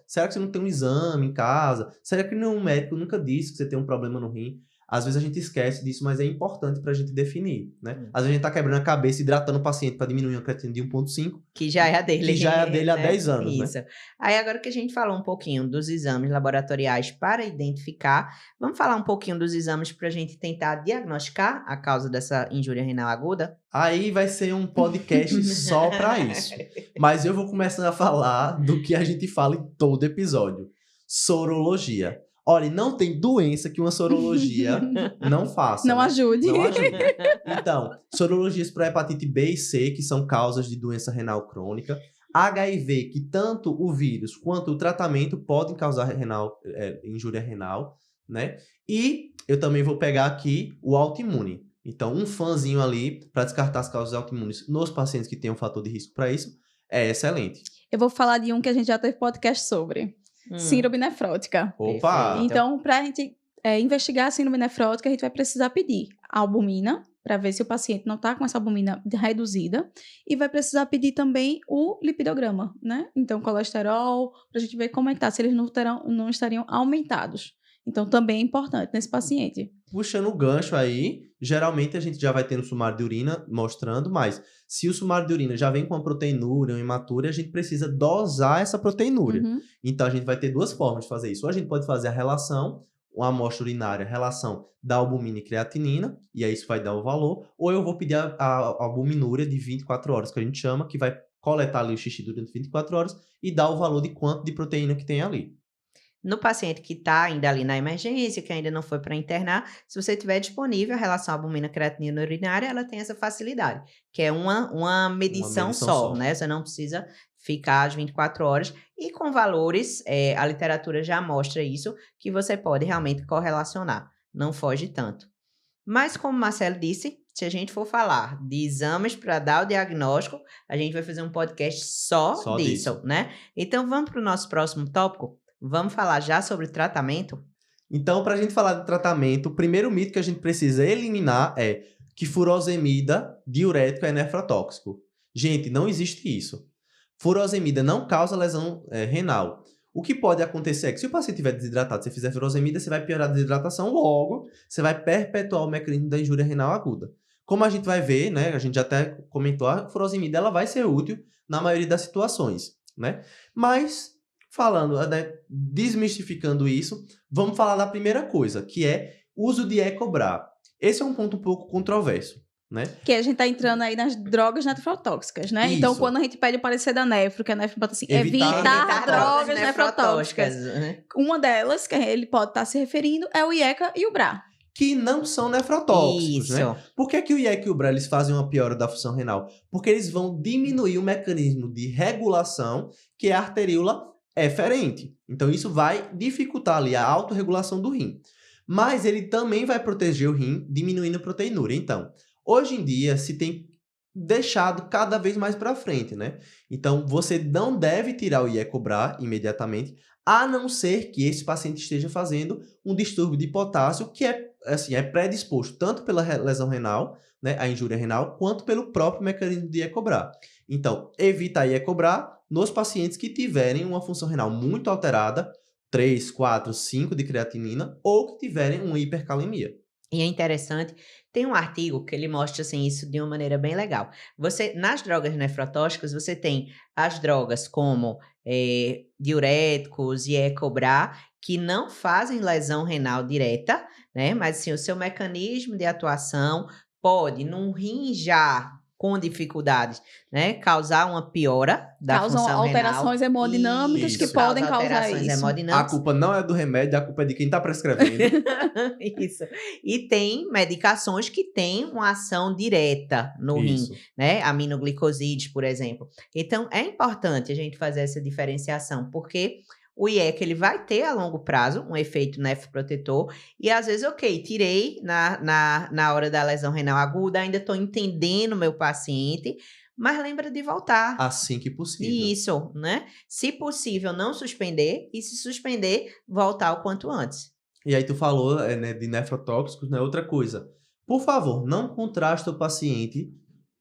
será que você não tem um exame em casa? Será que nenhum médico nunca disse que você tem um problema no rim? Às vezes a gente esquece disso, mas é importante para a gente definir, né? Às vezes a gente tá quebrando a cabeça, hidratando o paciente para diminuir a creatina de 1,5. Que já é a dele. Que já é a dele há né? 10 anos, Isso. né? Aí agora que a gente falou um pouquinho dos exames laboratoriais para identificar, vamos falar um pouquinho dos exames para a gente tentar diagnosticar a causa dessa injúria renal aguda? Aí vai ser um podcast só para isso. Mas eu vou começando a falar do que a gente fala em todo episódio. Sorologia. Olha, não tem doença que uma sorologia não faça. Não né? ajude. Não ajude. Então, sorologias para hepatite B e C, que são causas de doença renal crônica. HIV, que tanto o vírus quanto o tratamento podem causar injúria renal, né? E eu também vou pegar aqui o autoimune. Então, um fãzinho ali para descartar as causas autoimunes nos pacientes que têm um fator de risco para isso é excelente. Eu vou falar de um que a gente já teve podcast sobre. Síndrome nefrótica. Opa! Perfeito. Então, para a gente investigar a síndrome nefrótica, a gente vai precisar pedir a albumina, para ver se o paciente não está com essa albumina reduzida, e vai precisar pedir também o lipidograma, né? Então, colesterol, para a gente ver como é que tá, se eles não estariam aumentados. Então, também é importante nesse paciente. Puxando o gancho aí, geralmente a gente já vai ter no sumário de urina mostrando, mas se o sumário de urina já vem com uma proteinúria, uma hematura, a gente precisa dosar essa proteinúria. Uhum. Então, a gente vai ter duas formas de fazer isso. Ou a gente pode fazer a relação, uma amostra urinária, relação da albumina e creatinina, e aí isso vai dar o valor, ou eu vou pedir a albuminúria de 24 horas, que a gente chama, que vai coletar ali o xixi durante 24 horas e dar o valor de quanto de proteína que tem ali. No paciente que está ainda ali na emergência, que ainda não foi para internar, se você tiver disponível a relação albumina-creatinina urinária, ela tem essa facilidade, que é uma medição só, né? Você não precisa ficar às 24 horas. E com valores, a literatura já mostra isso, que você pode realmente correlacionar. Não foge tanto. Mas como o Marcelo disse, se a gente for falar de exames para dar o diagnóstico, a gente vai fazer um podcast só disso, né? Então, vamos para o nosso próximo tópico? Vamos falar já sobre tratamento? Então, para a gente falar de tratamento, o primeiro mito que a gente precisa eliminar é que furosemida diurético é nefrotóxico. Gente, não existe isso. Furosemida não causa lesão renal. O que pode acontecer é que se o paciente estiver desidratado, você fizer furosemida, você vai piorar a desidratação, logo você vai perpetuar o mecanismo da injúria renal aguda. Como a gente vai ver, né, a gente já até comentou, a furosemida ela vai ser útil na maioria das situações, né? Mas falando, né, desmistificando isso, vamos falar da primeira coisa, que é uso de Ecobra. Esse é um ponto um pouco controverso. né? Que a gente tá entrando aí nas drogas nefrotóxicas, né? Então, Isso. quando a gente pede o parecer da nefro, que a nefro bota assim, Evitar evitar drogas nefrotóxicas. né? Uma delas, que ele pode estar se referindo, é o IECA e o BRA. Que não são nefrotóxicos, Isso. né? Por que, que o IECA e o BRA eles fazem uma piora da função renal? Porque eles vão diminuir o mecanismo de regulação que é a arteríola eferente. Então, isso vai dificultar ali a autorregulação do rim. Mas ele também vai proteger o rim, diminuindo a proteinúria. Então, hoje em dia, se tem deixado cada vez mais para frente, né? Então, você não deve tirar o IECA ou BRA imediatamente, a não ser que esse paciente esteja fazendo um distúrbio de potássio que é predisposto tanto pela lesão renal, né, a injúria renal, quanto pelo próprio mecanismo de IECA ou BRA. Então, evita a IECA ou BRA nos pacientes que tiverem uma função renal muito alterada, 3, 4, 5 de creatinina, ou que tiverem uma hipercalemia. E é interessante, tem um artigo que ele mostra assim, isso de uma maneira bem legal. Nas drogas nefrotóxicas, você tem as drogas como diuréticos e IECA ou BRA, que não fazem lesão renal direta, né? Mas assim, o seu mecanismo de atuação pode, num rim já com dificuldades, né, causar uma piora da Causam função alterações renal. hemodinâmicas que Isso. podem Causa causar alterações isso. A hemodinâmicas. culpa não é do remédio, a culpa é de quem está prescrevendo. Isso. E tem medicações que têm uma ação direta no rim, Isso. né? Aminoglicosídeos, por exemplo. Então, é importante a gente fazer essa diferenciação, porque o IECA ele vai ter a longo prazo um efeito nefroprotetor e às vezes, ok, tirei na hora da lesão renal aguda, ainda estou entendendo o meu paciente, mas lembra de voltar. Assim que possível. Isso, né? Se possível, não suspender e se suspender, voltar o quanto antes. E aí tu falou né, de nefrotóxicos, né? Outra coisa. Por favor, não contraste o paciente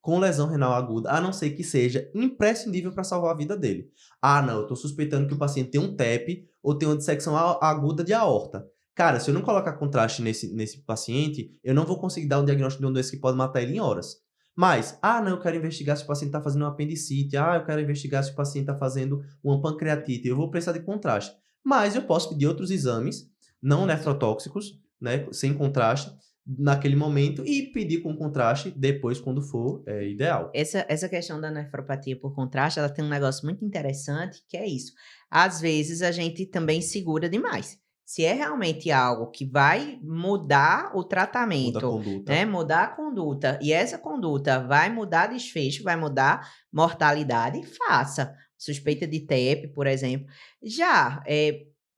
com lesão renal aguda, a não ser que seja imprescindível para salvar a vida dele. Ah, não, eu tô suspeitando que o paciente tem um TEP ou tem uma dissecção aguda de aorta. Cara, se eu não colocar contraste nesse paciente, eu não vou conseguir dar um diagnóstico de uma doença que pode matar ele em horas. Mas, não, eu quero investigar se o paciente está fazendo uma apendicite, eu quero investigar se o paciente está fazendo uma pancreatite, eu vou precisar de contraste. Mas eu posso pedir outros exames, não nefrotóxicos, né, sem contraste, naquele momento e pedir com contraste depois, quando for ideal. Essa questão da nefropatia por contraste, ela tem um negócio muito interessante, que é isso. Às vezes, a gente também segura demais. Se é realmente algo que vai mudar o tratamento, Muda a conduta. né? Mudar a conduta, e essa conduta vai mudar desfecho, vai mudar mortalidade, faça. Suspeita de TEP, por exemplo. Já,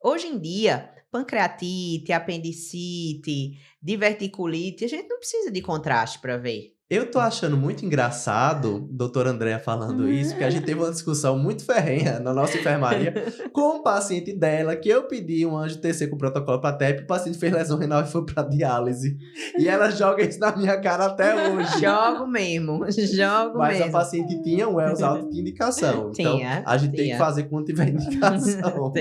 hoje em dia, pancreatite, apendicite, diverticulite, a gente não precisa de contraste para ver. Eu tô achando muito engraçado, doutora Andréa falando isso, porque a gente teve uma discussão muito ferrenha na nossa enfermaria com o paciente dela, que eu pedi um anjo TC com protocolo para TEP, o paciente fez lesão renal e foi para diálise. E ela joga isso na minha cara até hoje. Jogo mesmo. Mas a paciente tinha um Wells alto de indicação. Então, a gente tem que fazer quando tiver indicação.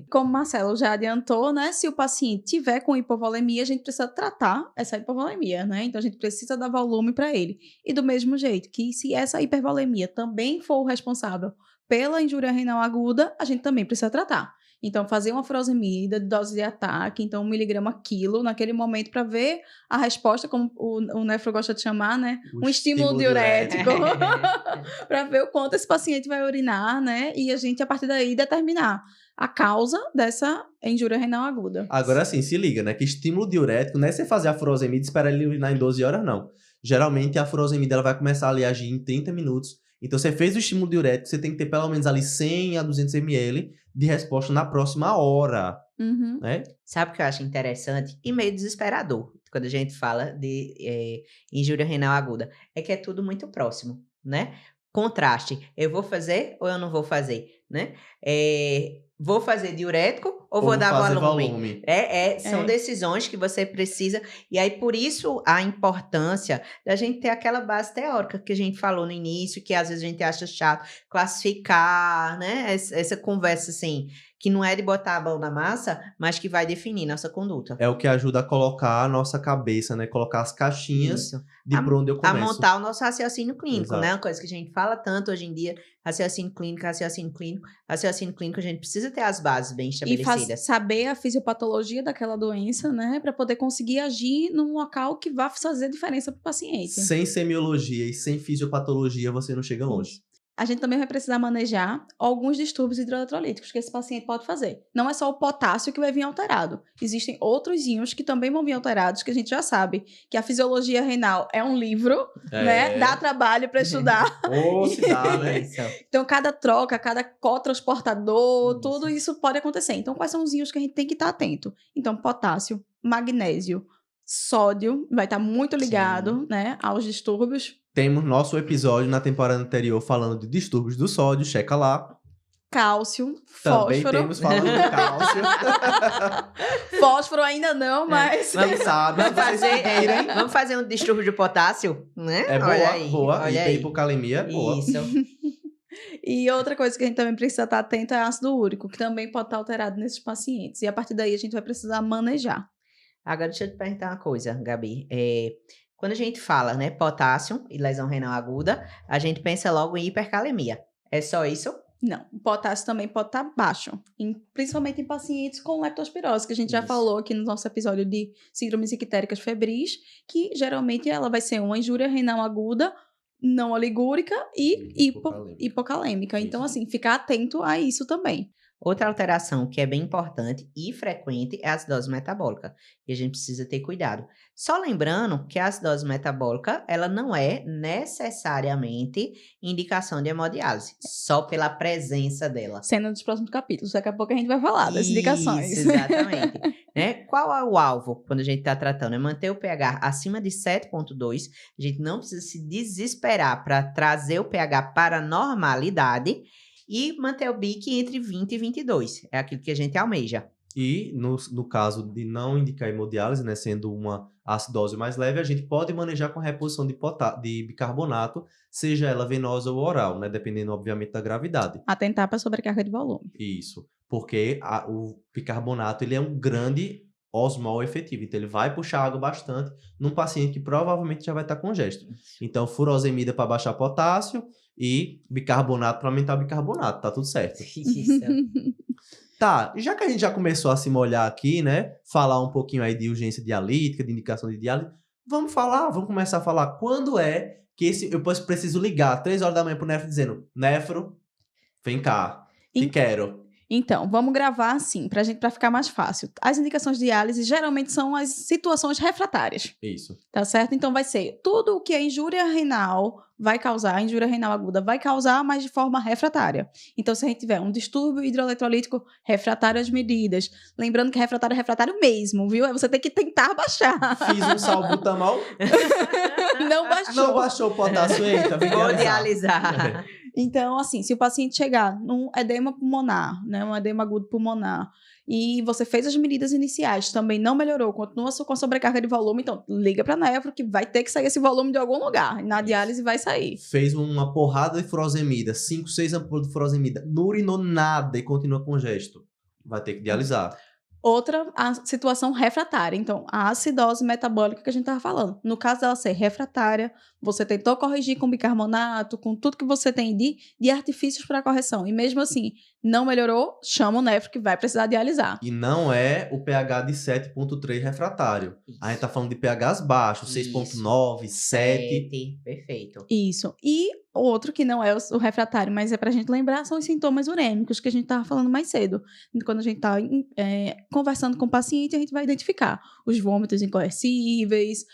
Como o Marcelo já adiantou, né? Se o paciente tiver com hipovolemia, a gente precisa tratar essa hipovolemia, né? Então, a gente precisa dar volume para ele. E do mesmo jeito que se essa hipervolemia também for o responsável pela injúria renal aguda, a gente também precisa tratar. Então, fazer uma furosemida de dose de ataque, então 1 miligrama quilo, naquele momento, para ver a resposta, como o nefro gosta de chamar, né? Um estímulo diurético, para ver o quanto esse paciente vai urinar, né? E a gente, a partir daí, determinar a causa dessa injúria renal aguda. Agora sim, se liga, né? Que estímulo diurético não é você fazer a furosemida e esperar ele urinar em 12 horas, não. Geralmente, a furosemida ela vai começar ali a agir em 30 minutos. Então, você fez o estímulo diurético, você tem que ter pelo menos ali 100 a 200 ml de resposta na próxima hora. Uhum. Né? Sabe o que eu acho interessante e meio desesperador quando a gente fala de injúria renal aguda? É que é tudo muito próximo, né? Contraste, eu vou fazer ou eu não vou fazer, né? Vou fazer diurético ou vou dar volume? São decisões que você precisa. E aí, por isso, a importância da gente ter aquela base teórica que a gente falou no início, que às vezes a gente acha chato, classificar, né? Essa conversa, assim, que não é de botar a mão na massa, mas que vai definir nossa conduta. É o que ajuda a colocar a nossa cabeça, né? Colocar as caixinhas de por onde eu começo. A montar o nosso raciocínio clínico, Exato. né? Uma coisa que a gente fala tanto hoje em dia, raciocínio clínico, raciocínio clínico. Raciocínio clínico, a gente precisa ter as bases bem E estabelecidas. saber a fisiopatologia daquela doença, né? Para poder conseguir agir num local que vá fazer diferença para o paciente. Sem semiologia e sem fisiopatologia, você não chega longe. A gente também vai precisar manejar alguns distúrbios hidroeletrolíticos que esse paciente pode fazer. Não é só o potássio que vai vir alterado. Existem outros íons que também vão vir alterados, que a gente já sabe que a fisiologia renal é um livro, né? Dá trabalho para estudar. Ou se dá, né? Isso. Então, cada troca, cada cotransportador, tudo isso pode acontecer. Então, quais são os íons que a gente tem que estar atento? Então, potássio, magnésio, sódio, vai estar muito ligado, né, aos distúrbios. Temos nosso episódio na temporada anterior falando de distúrbios do sódio, checa lá. Cálcio, Também fósforo. temos falando de cálcio. Fósforo ainda não, mas... Quem sabe, se vocês pedirem. Vamos fazer um distúrbio de potássio, né? É Olha boa, aí, boa. olha aí. Hipocalemia, boa. Isso. E outra coisa que a gente também precisa estar atento é ácido úrico, que também pode estar alterado nesses pacientes. E a partir daí a gente vai precisar manejar. Agora, deixa eu te perguntar uma coisa, Gabi. Quando a gente fala, né, potássio e lesão renal aguda, a gente pensa logo em hipercalemia. É só isso? Não, o potássio também pode estar baixo, principalmente em pacientes com leptospirose, que a gente já Isso. falou aqui no nosso episódio de síndromes ictéricas febris, que geralmente ela vai ser uma injúria renal aguda, não oligúrica e hipocalêmica. Então, Isso. assim, ficar atento a isso também. Outra alteração que é bem importante e frequente é a acidose metabólica. E a gente precisa ter cuidado. Só lembrando que a acidose metabólica, ela não é necessariamente indicação de hemodiálise, só pela presença dela. Cena dos próximos capítulos. Daqui a pouco a gente vai falar das indicações. Isso, exatamente. Né? Qual é o alvo quando a gente está tratando? É manter o pH acima de 7,2. A gente não precisa se desesperar para trazer o pH para a normalidade e manter o BIC entre 20 e 22. É aquilo que a gente almeja. E no caso de não indicar hemodiálise, né, sendo uma acidose mais leve, a gente pode manejar com a reposição de bicarbonato, seja ela venosa ou oral, né, dependendo, obviamente, da gravidade. Atentar para sobrecarga de volume. Isso, porque o bicarbonato ele é um grande osmol efetivo, então ele vai puxar água bastante num paciente que provavelmente já vai estar congesto. Então, furosemida para baixar potássio e bicarbonato para aumentar o bicarbonato, tá tudo certo. Isso. Tá, já que a gente já começou a se molhar aqui, né, falar um pouquinho aí de urgência dialítica, de indicação de diálise, vamos começar a falar quando é que eu preciso ligar 3 horas da manhã pro nefro dizendo, nefro, vem cá, te quero. Então, vamos gravar assim, para ficar mais fácil. As indicações de diálise geralmente são as situações refratárias. Isso. Tá certo? Então, vai ser tudo o que a injúria renal vai causar, a injúria renal aguda vai causar, mas de forma refratária. Então, se a gente tiver um distúrbio hidroeletrolítico refratário às medidas, lembrando que refratário é refratário mesmo, viu? Você tem que tentar baixar. Fiz um salbutamol, Não baixou. não baixou o potássio, eita, vem Vou dialisar. dialisar. Então, assim, se o paciente chegar num edema pulmonar, né, um edema agudo pulmonar, e você fez as medidas iniciais, também não melhorou, continua com sobrecarga de volume, então liga para a nefro que vai ter que sair esse volume de algum lugar. Na diálise vai sair. Fez uma porrada de furosemida, 5, 6 ampolas de furosemida, não urinou nada e continua congesto. Vai ter que dialisar. Outra, a situação refratária. Então, a acidose metabólica que a gente estava falando. No caso dela ser refratária, você tentou corrigir com bicarbonato, com tudo que você tem de artifícios para correção. E mesmo assim, não melhorou, chama o nefro que vai precisar dialisar. E não é o pH de 7,3 refratário. A gente tá falando de pHs baixos, Isso. 6,9, 7. Perfeito. Isso. E outro que não é o refratário, mas é pra gente lembrar, são os sintomas urêmicos que a gente estava falando mais cedo. Quando a gente tá conversando com o paciente, a gente vai identificar os vômitos incoercíveis,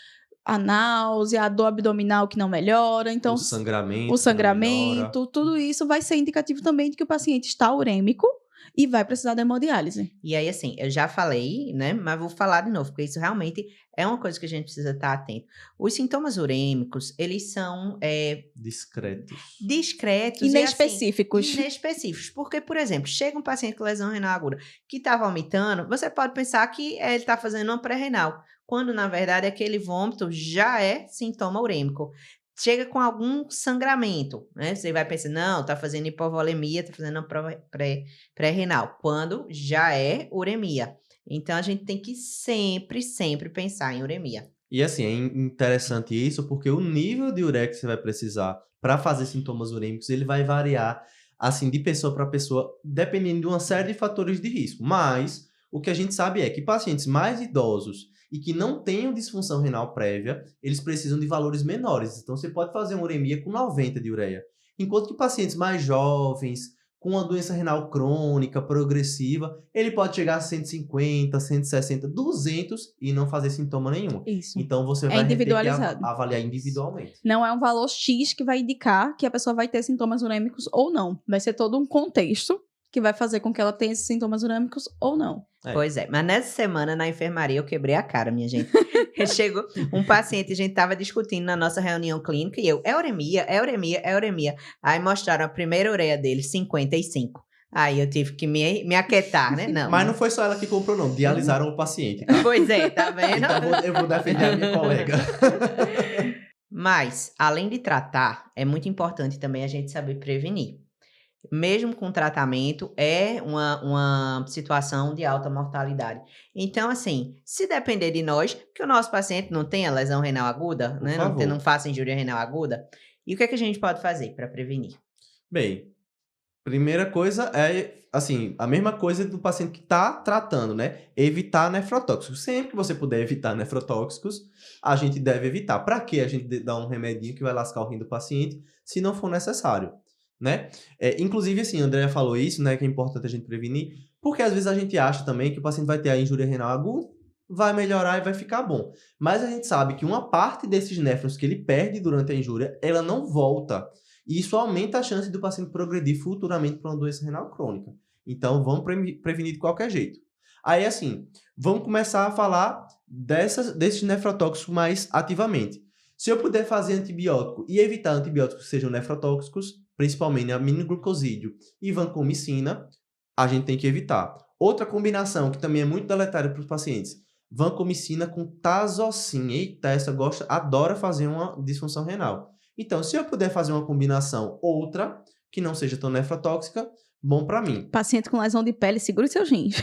a náusea, a dor abdominal que não melhora. Então, O sangramento. o que não melhora. sangramento, tudo isso vai ser indicativo também de que o paciente está urêmico e vai precisar da hemodiálise. E aí, assim, eu já falei, né? Mas vou falar de novo, porque isso realmente é uma coisa que a gente precisa estar atento. Os sintomas urêmicos, eles são Discretos. discretos Inespecíficos. e assim, inespecíficos. Porque, por exemplo, chega um paciente com lesão renal aguda que está vomitando, você pode pensar que ele está fazendo uma pré-renal, quando, na verdade, aquele vômito já é sintoma urêmico. Chega com algum sangramento, né? Você vai pensar, não, tá fazendo hipovolemia, tá fazendo uma pré-renal, quando já é uremia. Então, a gente tem que sempre pensar em uremia. E assim, é interessante isso porque o nível de ureia que você vai precisar para fazer sintomas urêmicos, ele vai variar assim de pessoa para pessoa, dependendo de uma série de fatores de risco. Mas o que a gente sabe é que pacientes mais idosos e que não tenham disfunção renal prévia, eles precisam de valores menores. Então você pode fazer uma uremia com 90 de ureia. Enquanto que pacientes mais jovens, com uma doença renal crônica, progressiva, ele pode chegar a 150, 160, 200 e não fazer sintoma nenhum. Isso. Então você É vai ter que individualizado. avaliar individualmente. Não é um valor X que vai indicar que a pessoa vai ter sintomas urêmicos ou não. Vai ser todo um contexto que vai fazer com que ela tenha esses sintomas urêmicos ou não. Pois é, mas nessa semana na enfermaria eu quebrei a cara, minha gente. Chegou um paciente, a gente tava discutindo na nossa reunião clínica e eu, é uremia, é uremia, é uremia. Aí mostraram a primeira ureia dele, 55. Aí eu tive que me aquietar, né? Não. Mas não foi só ela que comprou, não. Dialisaram o paciente. Tá? Pois é, tá vendo? Então eu vou defender a minha colega. Mas, além de tratar, é muito importante também a gente saber prevenir. Mesmo com tratamento, é uma situação de alta mortalidade. Então, assim, se depender de nós, que o nosso paciente não tenha lesão renal aguda, Por né? favor. Não faça injúria renal aguda, e o que é que a gente pode fazer para prevenir? Bem, primeira coisa é, assim, a mesma coisa do paciente que está tratando, né? Evitar nefrotóxicos. Sempre que você puder evitar nefrotóxicos, a gente deve evitar. Para que a gente dá um remedinho que vai lascar o rim do paciente, se não for necessário, né? Inclusive, assim, a Andrea falou isso, né? Que é importante a gente prevenir, porque às vezes a gente acha também que o paciente vai ter a injúria renal aguda, vai melhorar e vai ficar bom. Mas a gente sabe que uma parte desses néfrons que ele perde durante a injúria, ela não volta. E isso aumenta a chance do paciente progredir futuramente para uma doença renal crônica. Então, vamos prevenir de qualquer jeito. Aí, assim, vamos começar a falar desses nefrotóxicos mais ativamente. Se eu puder fazer antibiótico e evitar antibióticos que sejam nefrotóxicos, principalmente aminoglucosídeo e vancomicina, a gente tem que evitar. Outra combinação que também é muito deletéria para os pacientes, vancomicina com tazocin. Eita, essa adora fazer uma disfunção renal. Então, se eu puder fazer uma combinação outra, que não seja tão nefrotóxica, bom para mim. Paciente com lesão de pele, segure seus rins.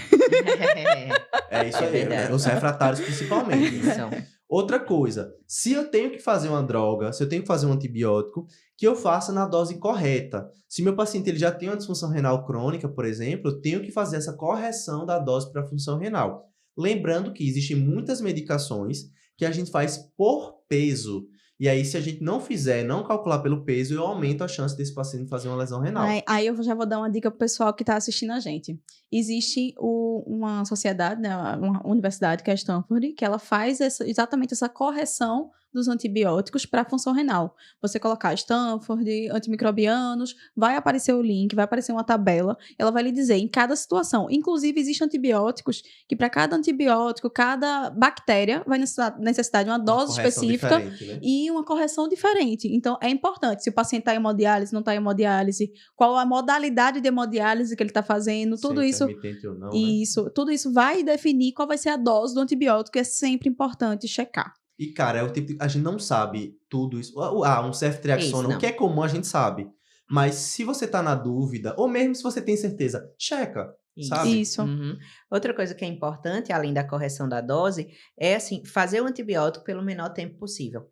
É isso aí, verdade. né? Os refratários principalmente. Né? São. Outra coisa, se eu tenho que fazer uma droga, se eu tenho que fazer um antibiótico, que eu faça na dose correta. Se meu paciente ele já tem uma disfunção renal crônica, por exemplo, eu tenho que fazer essa correção da dose para a função renal. Lembrando que existem muitas medicações que a gente faz por peso. E aí, se a gente não fizer, não calcular pelo peso, eu aumento a chance desse paciente fazer uma lesão renal. Aí eu já vou dar uma dica pro pessoal que está assistindo a gente. Existe uma sociedade, né, uma universidade, que é a Stanford, que ela faz exatamente essa correção dos antibióticos para a função renal. Você colocar Stanford, antimicrobianos, vai aparecer o link, vai aparecer uma tabela, ela vai lhe dizer em cada situação. Inclusive, existem antibióticos que para cada antibiótico, cada bactéria vai necessitar de uma dose específica Né? e uma correção diferente. Então, é importante. Se o paciente está em hemodiálise, não está em hemodiálise, qual a modalidade de hemodiálise que ele está fazendo, tudo isso. Ou não, Isso, tudo isso vai definir qual vai ser a dose do antibiótico, é sempre importante checar. E, cara, é o tipo de... A gente não sabe tudo isso. Um ceftriaxona, o que é comum a gente sabe. Mas se você tá na dúvida, ou mesmo se você tem certeza, checa, sabe? Isso. Uhum. Outra coisa que é importante, além da correção da dose, é, assim, fazer o antibiótico pelo menor tempo possível.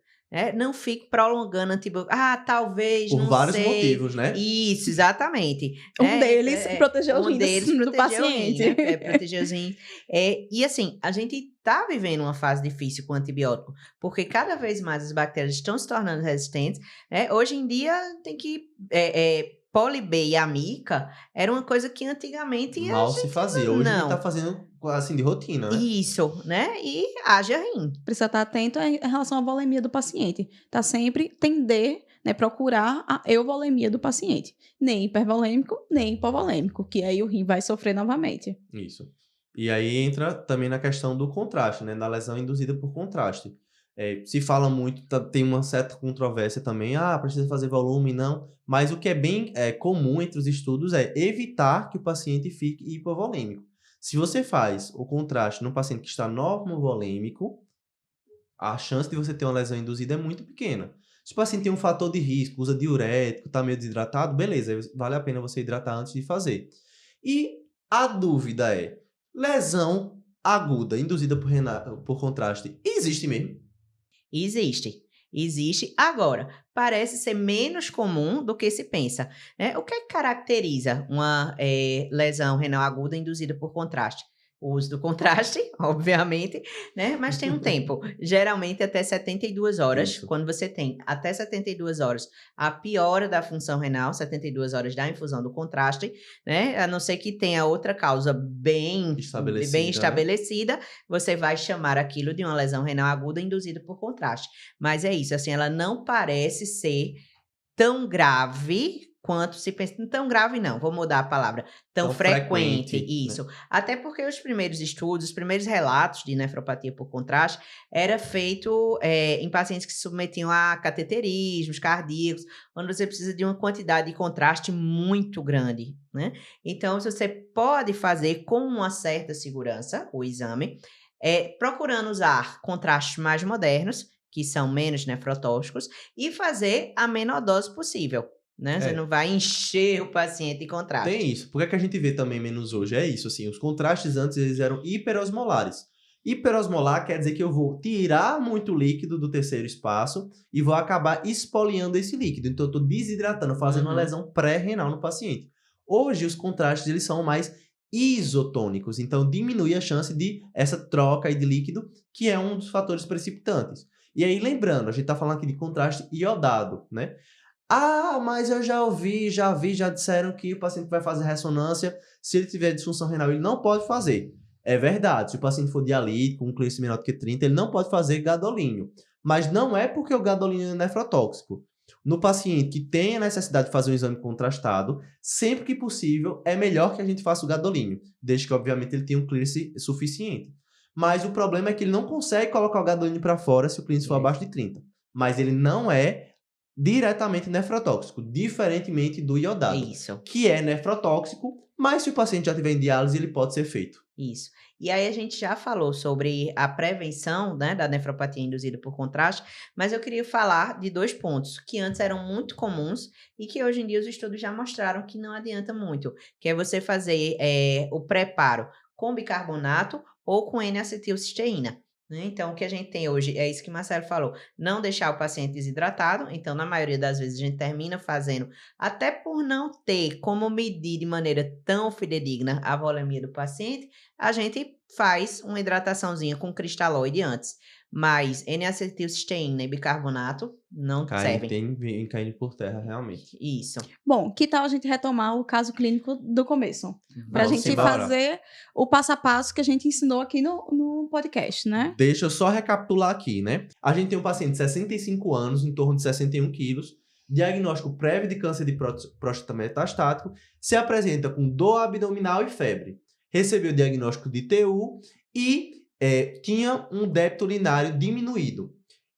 Não fique prolongando antibiótico. Talvez, Por não vários sei. motivos, né? Isso, exatamente. Um deles, proteger os rins do paciente. Proteger os rins. E assim, a gente tá vivendo uma fase difícil com antibiótico, porque cada vez mais as bactérias estão se tornando resistentes. Hoje em dia, tem que... Poli B e amica era uma coisa que antigamente mal se fazia. Hoje a gente tá fazendo assim de rotina, né? Isso, né? E haja rim. Precisa estar atento em relação à volemia do paciente. Tá sempre tender, né, procurar a euvolemia do paciente. Nem hipervolêmico, nem hipovolêmico, que aí o rim vai sofrer novamente. Isso. E aí entra também na questão do contraste, né? Da lesão induzida por contraste. Se fala muito, tem uma certa controvérsia também, precisa fazer volume, não. Mas o que é bem comum entre os estudos é evitar que o paciente fique hipovolêmico. Se você faz o contraste num paciente que está normovolêmico, a chance de você ter uma lesão induzida é muito pequena. Se o paciente tem um fator de risco, usa diurético, está meio desidratado, beleza, vale a pena você hidratar antes de fazer. E a dúvida é, lesão aguda induzida por contraste, existe mesmo? Existe. Existe. Agora, parece ser menos comum do que se pensa, né? O que é que caracteriza uma lesão renal aguda induzida por contraste? O uso do contraste, obviamente, né? Mas tem um tempo, geralmente até 72 horas. Isso. Quando você tem até 72 horas a piora da função renal, 72 horas da infusão do contraste, né? A não ser que tenha outra causa bem Estabelecida, estabelecida, você vai chamar aquilo de uma lesão renal aguda induzida por contraste. Mas é isso, assim, ela não parece ser tão grave quanto se pensa. Tão grave não, vou mudar a palavra. Tão frequente, isso. né? Até porque os primeiros estudos, os primeiros relatos de nefropatia por contraste era feito em pacientes que se submetiam a cateterismos cardíacos, onde você precisa de uma quantidade de contraste muito grande, né? Então, você pode fazer com uma certa segurança o exame, procurando usar contrastes mais modernos, que são menos nefrotóxicos, e fazer a menor dose possível, né? Você não vai encher o paciente de contraste. Tem isso. Por que a gente vê também menos hoje? É isso, assim, os contrastes antes eles eram hiperosmolares. Hiperosmolar quer dizer que eu vou tirar muito líquido do terceiro espaço e vou acabar espoliando esse líquido. Então eu estou desidratando, fazendo uma lesão pré-renal no paciente. Hoje os contrastes eles são mais isotônicos, então diminui a chance de essa troca aí de líquido, que é um dos fatores precipitantes. E aí lembrando, a gente está falando aqui de contraste iodado, né? Ah, mas eu já ouvi, já disseram que o paciente vai fazer ressonância, se ele tiver disfunção renal, ele não pode fazer. É verdade, se o paciente for dialítico, com clearance menor do que 30, ele não pode fazer gadolínio. Mas não é porque o gadolínio é nefrotóxico. No paciente que tem a necessidade de fazer um exame contrastado, sempre que possível, é melhor que a gente faça o gadolínio, desde que, obviamente, ele tenha um clearance suficiente. Mas o problema é que ele não consegue colocar o gadolínio para fora se o clearance for abaixo de 30. Mas ele não é diretamente nefrotóxico, diferentemente do iodado, Isso. que é nefrotóxico, mas se o paciente já tiver em diálise, ele pode ser feito. Isso. E aí a gente já falou sobre a prevenção, né, da nefropatia induzida por contraste, mas eu queria falar de 2 pontos que antes eram muito comuns e que hoje em dia os estudos já mostraram que não adianta muito, que é você fazer o preparo com bicarbonato ou com N-acetilcisteína. Então, o que a gente tem hoje é isso que o Marcelo falou, não deixar o paciente desidratado. Então, na maioria das vezes, a gente termina fazendo, até por não ter como medir de maneira tão fidedigna a volemia do paciente, a gente faz uma hidrataçãozinha com cristalóide antes. Mas N-acetilcisteína e bicarbonato não servem. Vem caindo por terra, realmente. Isso. Bom, que tal a gente retomar o caso clínico do começo? Para a gente embora. fazer o passo a passo que a gente ensinou aqui no podcast, né? Deixa eu só recapitular aqui, né? A gente tem um paciente de 65 anos, em torno de 61 quilos, diagnóstico prévio de câncer de próstata metastático, se apresenta com dor abdominal e febre. Recebeu diagnóstico de TU e tinha um débito urinário diminuído.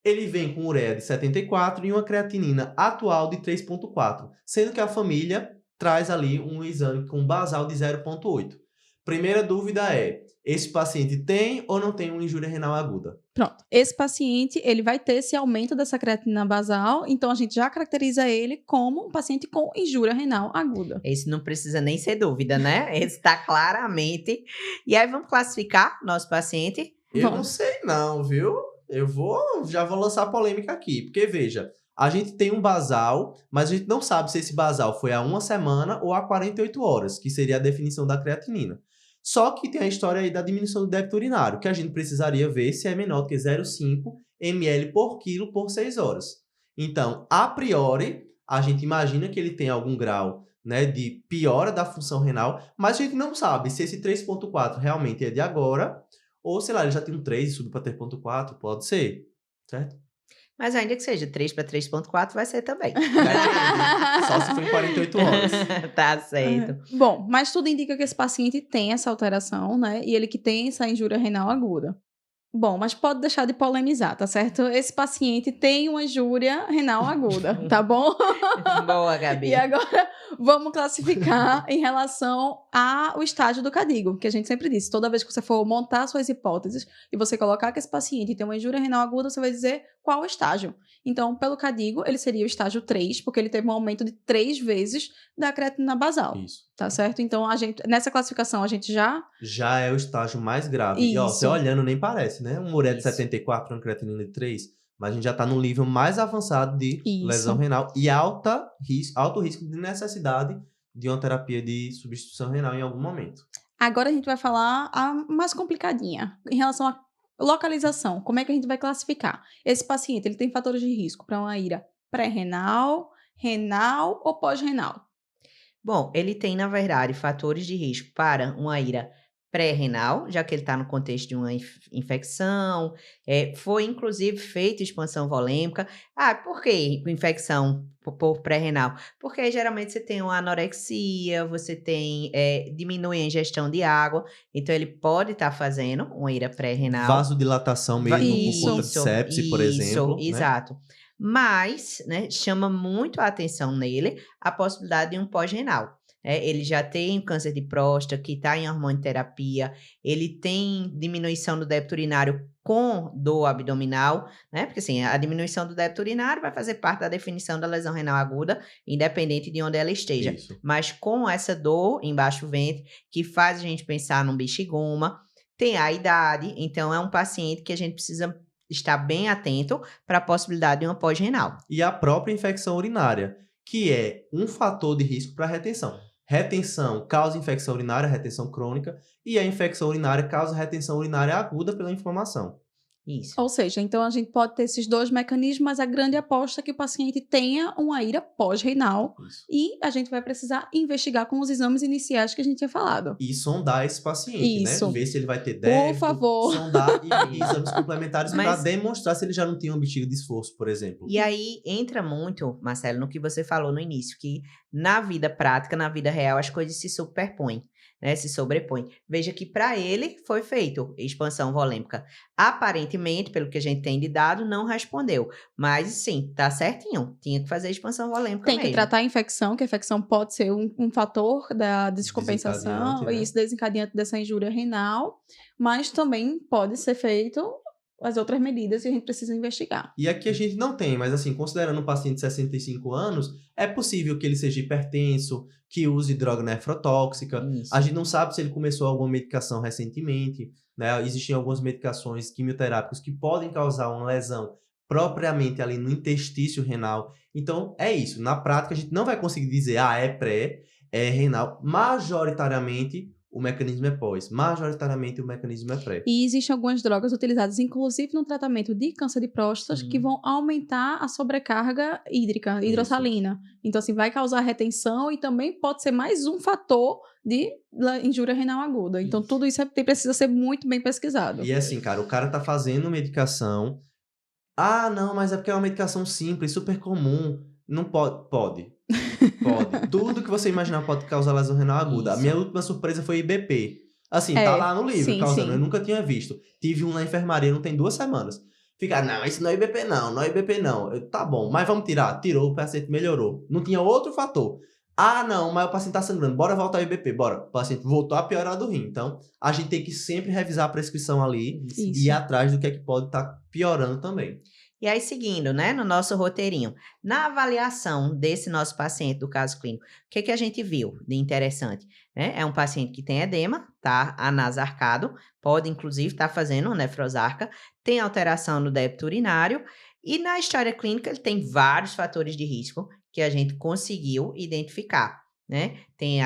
Ele vem com ureia de 74 e uma creatinina atual de 3,4, sendo que a família traz ali um exame com basal de 0,8. Primeira dúvida é, esse paciente tem ou não tem uma injúria renal aguda? Pronto. Esse paciente, ele vai ter esse aumento dessa creatinina basal, então a gente já caracteriza ele como um paciente com injúria renal aguda. Esse não precisa nem ser dúvida, né? Esse está claramente. E aí, vamos classificar nosso paciente? Eu não sei não, viu? Já vou lançar a polêmica aqui, porque veja, a gente tem um basal, mas a gente não sabe se esse basal foi a 1 semana ou a 48 horas, que seria a definição da creatinina. Só que tem a história aí da diminuição do débito urinário, que a gente precisaria ver se é menor do que 0,5 ml por quilo por 6 horas. Então, a priori, a gente imagina que ele tem algum grau, né, de piora da função renal, mas a gente não sabe se esse 3,4 realmente é de agora, ou sei lá, ele já tem um 3 e subiu para 3,4, pode ser, certo? Mas ainda que seja 3 para 3,4 vai ser também. Só se for em 48 horas. Tá certo. Bom, mas tudo indica que esse paciente tem essa alteração, né? E ele que tem essa injúria renal aguda. Bom, mas pode deixar de polemizar, tá certo? Esse paciente tem uma injúria renal aguda, tá bom? Boa, Gabi. E agora vamos classificar em relação ao estágio do CADIGO, que a gente sempre disse, toda vez que você for montar suas hipóteses e você colocar que esse paciente tem uma injúria renal aguda, você vai dizer qual o estágio. Então, pelo CADIGO, ele seria o estágio 3, porque ele teve um aumento de 3 vezes da creatinina basal. Isso. Tá certo? Então, nessa classificação, a gente já é o estágio mais grave. Isso. E, ó, você olhando nem parece, né? Uma ureia de Isso. 74, uma creatinina de 3. Mas a gente já está no nível mais avançado de Isso. lesão renal e alto risco de necessidade de uma terapia de substituição renal em algum momento. Agora a gente vai falar a mais complicadinha, em relação à localização. Como é que a gente vai classificar? Esse paciente, ele tem fatores de risco para uma ira pré-renal, renal ou pós-renal? Bom, ele tem, na verdade, fatores de risco para uma ira pré-renal, já que ele está no contexto de uma infecção, foi inclusive feita expansão volêmica. Ah, por que infecção por pré-renal? Porque geralmente você tem uma anorexia, você tem, diminui a ingestão de água, então ele pode estar fazendo uma ira pré-renal. Vasodilatação mesmo por conta de Isso, sepse, por exemplo. né? exato. Mas, né, chama muito a atenção nele a possibilidade de um pós-renal. Ele já tem câncer de próstata, que está em hormonioterapia, ele tem diminuição do débito urinário com dor abdominal, né? Porque assim, a diminuição do débito urinário vai fazer parte da definição da lesão renal aguda, independente de onde ela esteja. Isso. Mas com essa dor embaixo do ventre, que faz a gente pensar num bexigoma, tem a idade, então é um paciente que a gente precisa estar bem atento para a possibilidade de uma pós-renal. E a própria infecção urinária, que é um fator de risco para a retenção. Retenção causa infecção urinária, retenção crônica, e a infecção urinária causa retenção urinária aguda pela inflamação. Isso. Ou seja, então a gente pode ter esses dois mecanismos, mas a grande aposta é que o paciente tenha uma ira pós-renal Isso. e a gente vai precisar investigar com os exames iniciais que a gente tinha falado. E sondar esse paciente, Isso. né? Ver se ele vai ter débito, favor. sondar e exames complementares para Mas- demonstrar se ele já não tinha uma bexiga de esforço, por exemplo. E aí entra muito, Marcelo, no que você falou no início, que na vida prática, na vida real, as coisas se superpõem, né? Se sobrepõem. Veja que para ele foi feito expansão volêmica. Aparentemente, pelo que a gente tem de dado, não respondeu. Mas sim, tá certinho. Tinha que fazer expansão volêmica Tem que mesmo. tratar a infecção, que a infecção pode ser um fator da descompensação, Desencadeante, né? isso, desencadeante dessa injúria renal, mas também pode ser feito as outras medidas e a gente precisa investigar. E aqui a gente não tem, mas assim, considerando um paciente de 65 anos, é possível que ele seja hipertenso, que use droga nefrotóxica. Isso. A gente não sabe se ele começou alguma medicação recentemente, né? Existem algumas medicações quimioterápicas que podem causar uma lesão propriamente ali no intestício renal. Então, é isso. Na prática, a gente não vai conseguir dizer, é pré, é renal. Majoritariamente, o mecanismo é pós. Majoritariamente, o mecanismo é pré. E existem algumas drogas utilizadas, inclusive no tratamento de câncer de próstata, que vão aumentar a sobrecarga hídrica, hidrossalina. Então, assim, vai causar retenção e também pode ser mais um fator de injúria renal aguda. Então, tudo isso precisa ser muito bem pesquisado. E assim, cara, o cara tá fazendo medicação. Ah, não, mas é porque é uma medicação simples, super comum. Não pode. Pode. Tudo que você imaginar pode causar lesão renal aguda. A Isso. minha última surpresa foi IBP. Assim, É, tá lá no livro, sim, causando. sim. Eu nunca tinha visto. Tive um na enfermaria, não tem 2 semanas. Fica, não, isso não é IBP não, não é IBP não. Tá bom, mas vamos tirar. Tirou, o paciente melhorou. Não tinha outro fator. Ah, não, mas o paciente tá sangrando. Bora voltar ao IBP, bora. O paciente voltou a piorar do rim. Então, a gente tem que sempre revisar a prescrição ali Isso. e ir atrás do que é que pode estar piorando também. E aí, seguindo, né, no nosso roteirinho, na avaliação desse nosso paciente do caso clínico, o que que a gente viu de interessante? Né? É um paciente que tem edema, tá anasarcado, pode inclusive estar fazendo uma nefrosarca, tem alteração no débito urinário, e na história clínica ele tem vários fatores de risco que a gente conseguiu identificar, né? Tem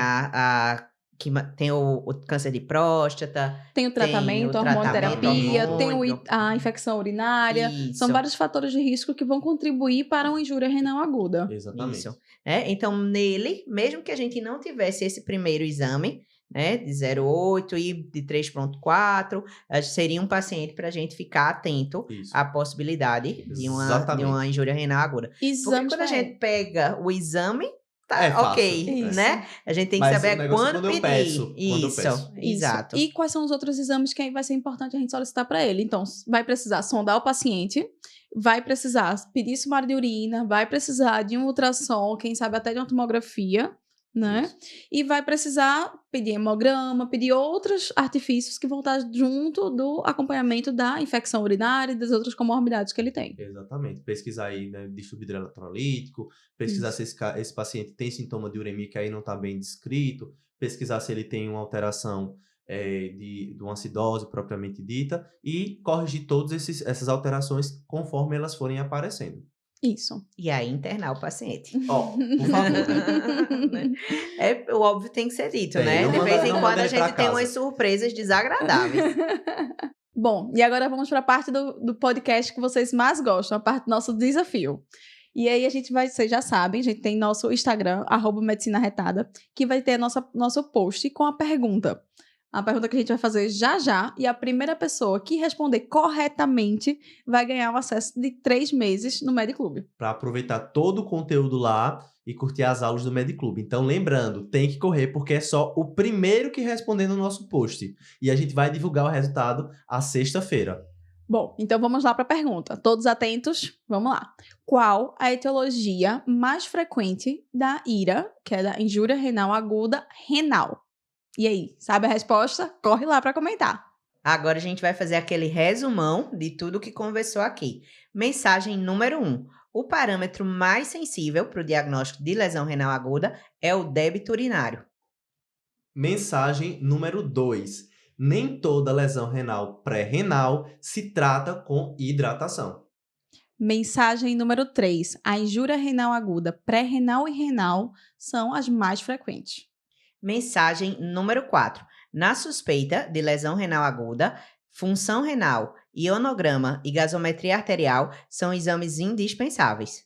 tem o câncer de próstata, Tem o tratamento, a hormonoterapia, hormônio. tem a infecção urinária. São Isso. vários fatores de risco que vão contribuir para uma injúria renal aguda. Exatamente. Isso. Então, nele, mesmo que a gente não tivesse esse primeiro exame, né, de 0,8 e de 3,4, seria um paciente para a gente ficar atento Isso. à possibilidade de uma Exatamente. injúria renal aguda. Porque Exames quando a gente pega o exame, tá É fácil. ok, Isso. né? A gente tem que Mas saber o negócio é quando quando eu pedir. peço, quando eu Isso, peço. exato. E quais são os outros exames que aí vai ser importante a gente solicitar para ele? Então, vai precisar sondar o paciente, vai precisar pedir sumário de urina, vai precisar de um ultrassom, quem sabe até de uma tomografia, né? Isso. E vai precisar pedir hemograma, pedir outros artifícios que vão estar junto do acompanhamento da infecção urinária e das outras comorbidades que ele tem. Exatamente. Pesquisar aí, né, distúrbio hidroeletrolítico, pesquisar se esse paciente tem sintoma de uremia que aí não está bem descrito, pesquisar se ele tem uma alteração de uma acidose propriamente dita e corrigir todas essas alterações conforme elas forem aparecendo. Isso. E aí internar o paciente. Ó, por favor, né? O óbvio tem que ser dito, Tem, né? não De manda- vez em não quando manda a ele pra gente tem casa. umas surpresas desagradáveis. Bom, e agora vamos para a parte do podcast que vocês mais gostam, a parte do nosso desafio. E aí vocês já sabem, a gente tem nosso Instagram, @medicinaretada, que vai ter nosso post com a pergunta. A pergunta que a gente vai fazer já, e a primeira pessoa que responder corretamente vai ganhar o acesso de 3 meses no Mediclube. Para aproveitar todo o conteúdo lá e curtir as aulas do Mediclube. Então, lembrando, tem que correr porque é só o primeiro que responder no nosso post. E a gente vai divulgar o resultado à sexta-feira. Bom, então vamos lá para a pergunta. Todos atentos? Vamos lá. Qual a etiologia mais frequente da IRA, que é da injúria renal aguda renal? E aí, sabe a resposta? Corre lá para comentar. Agora a gente vai fazer aquele resumão de tudo que conversou aqui. Mensagem número 1. O parâmetro mais sensível para o diagnóstico de lesão renal aguda é o débito urinário. Mensagem número 2. Nem toda lesão renal pré-renal se trata com hidratação. Mensagem número 3. A injúria renal aguda pré-renal e renal são as mais frequentes. Mensagem número 4. Na suspeita de lesão renal aguda, função renal, ionograma e gasometria arterial são exames indispensáveis.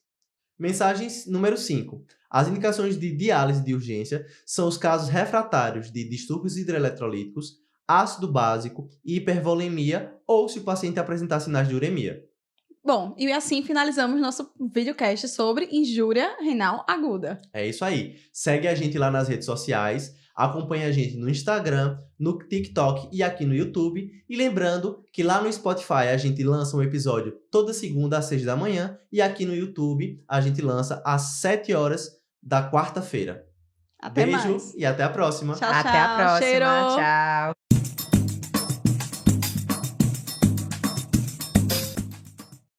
Mensagem número 5. As indicações de diálise de urgência são os casos refratários de distúrbios hidroeletrolíticos, ácido básico, hipervolemia ou se o paciente apresentar sinais de uremia. Bom, e assim finalizamos nosso videocast sobre injúria renal aguda. É isso aí. Segue a gente lá nas redes sociais, acompanha a gente no Instagram, no TikTok e aqui no YouTube. E lembrando que lá no Spotify a gente lança um episódio toda segunda às 6 da manhã e aqui no YouTube a gente lança às 7 horas da quarta-feira. Até Beijo mais. e até a próxima. Tchau, Até a próxima. Cheiro. Tchau.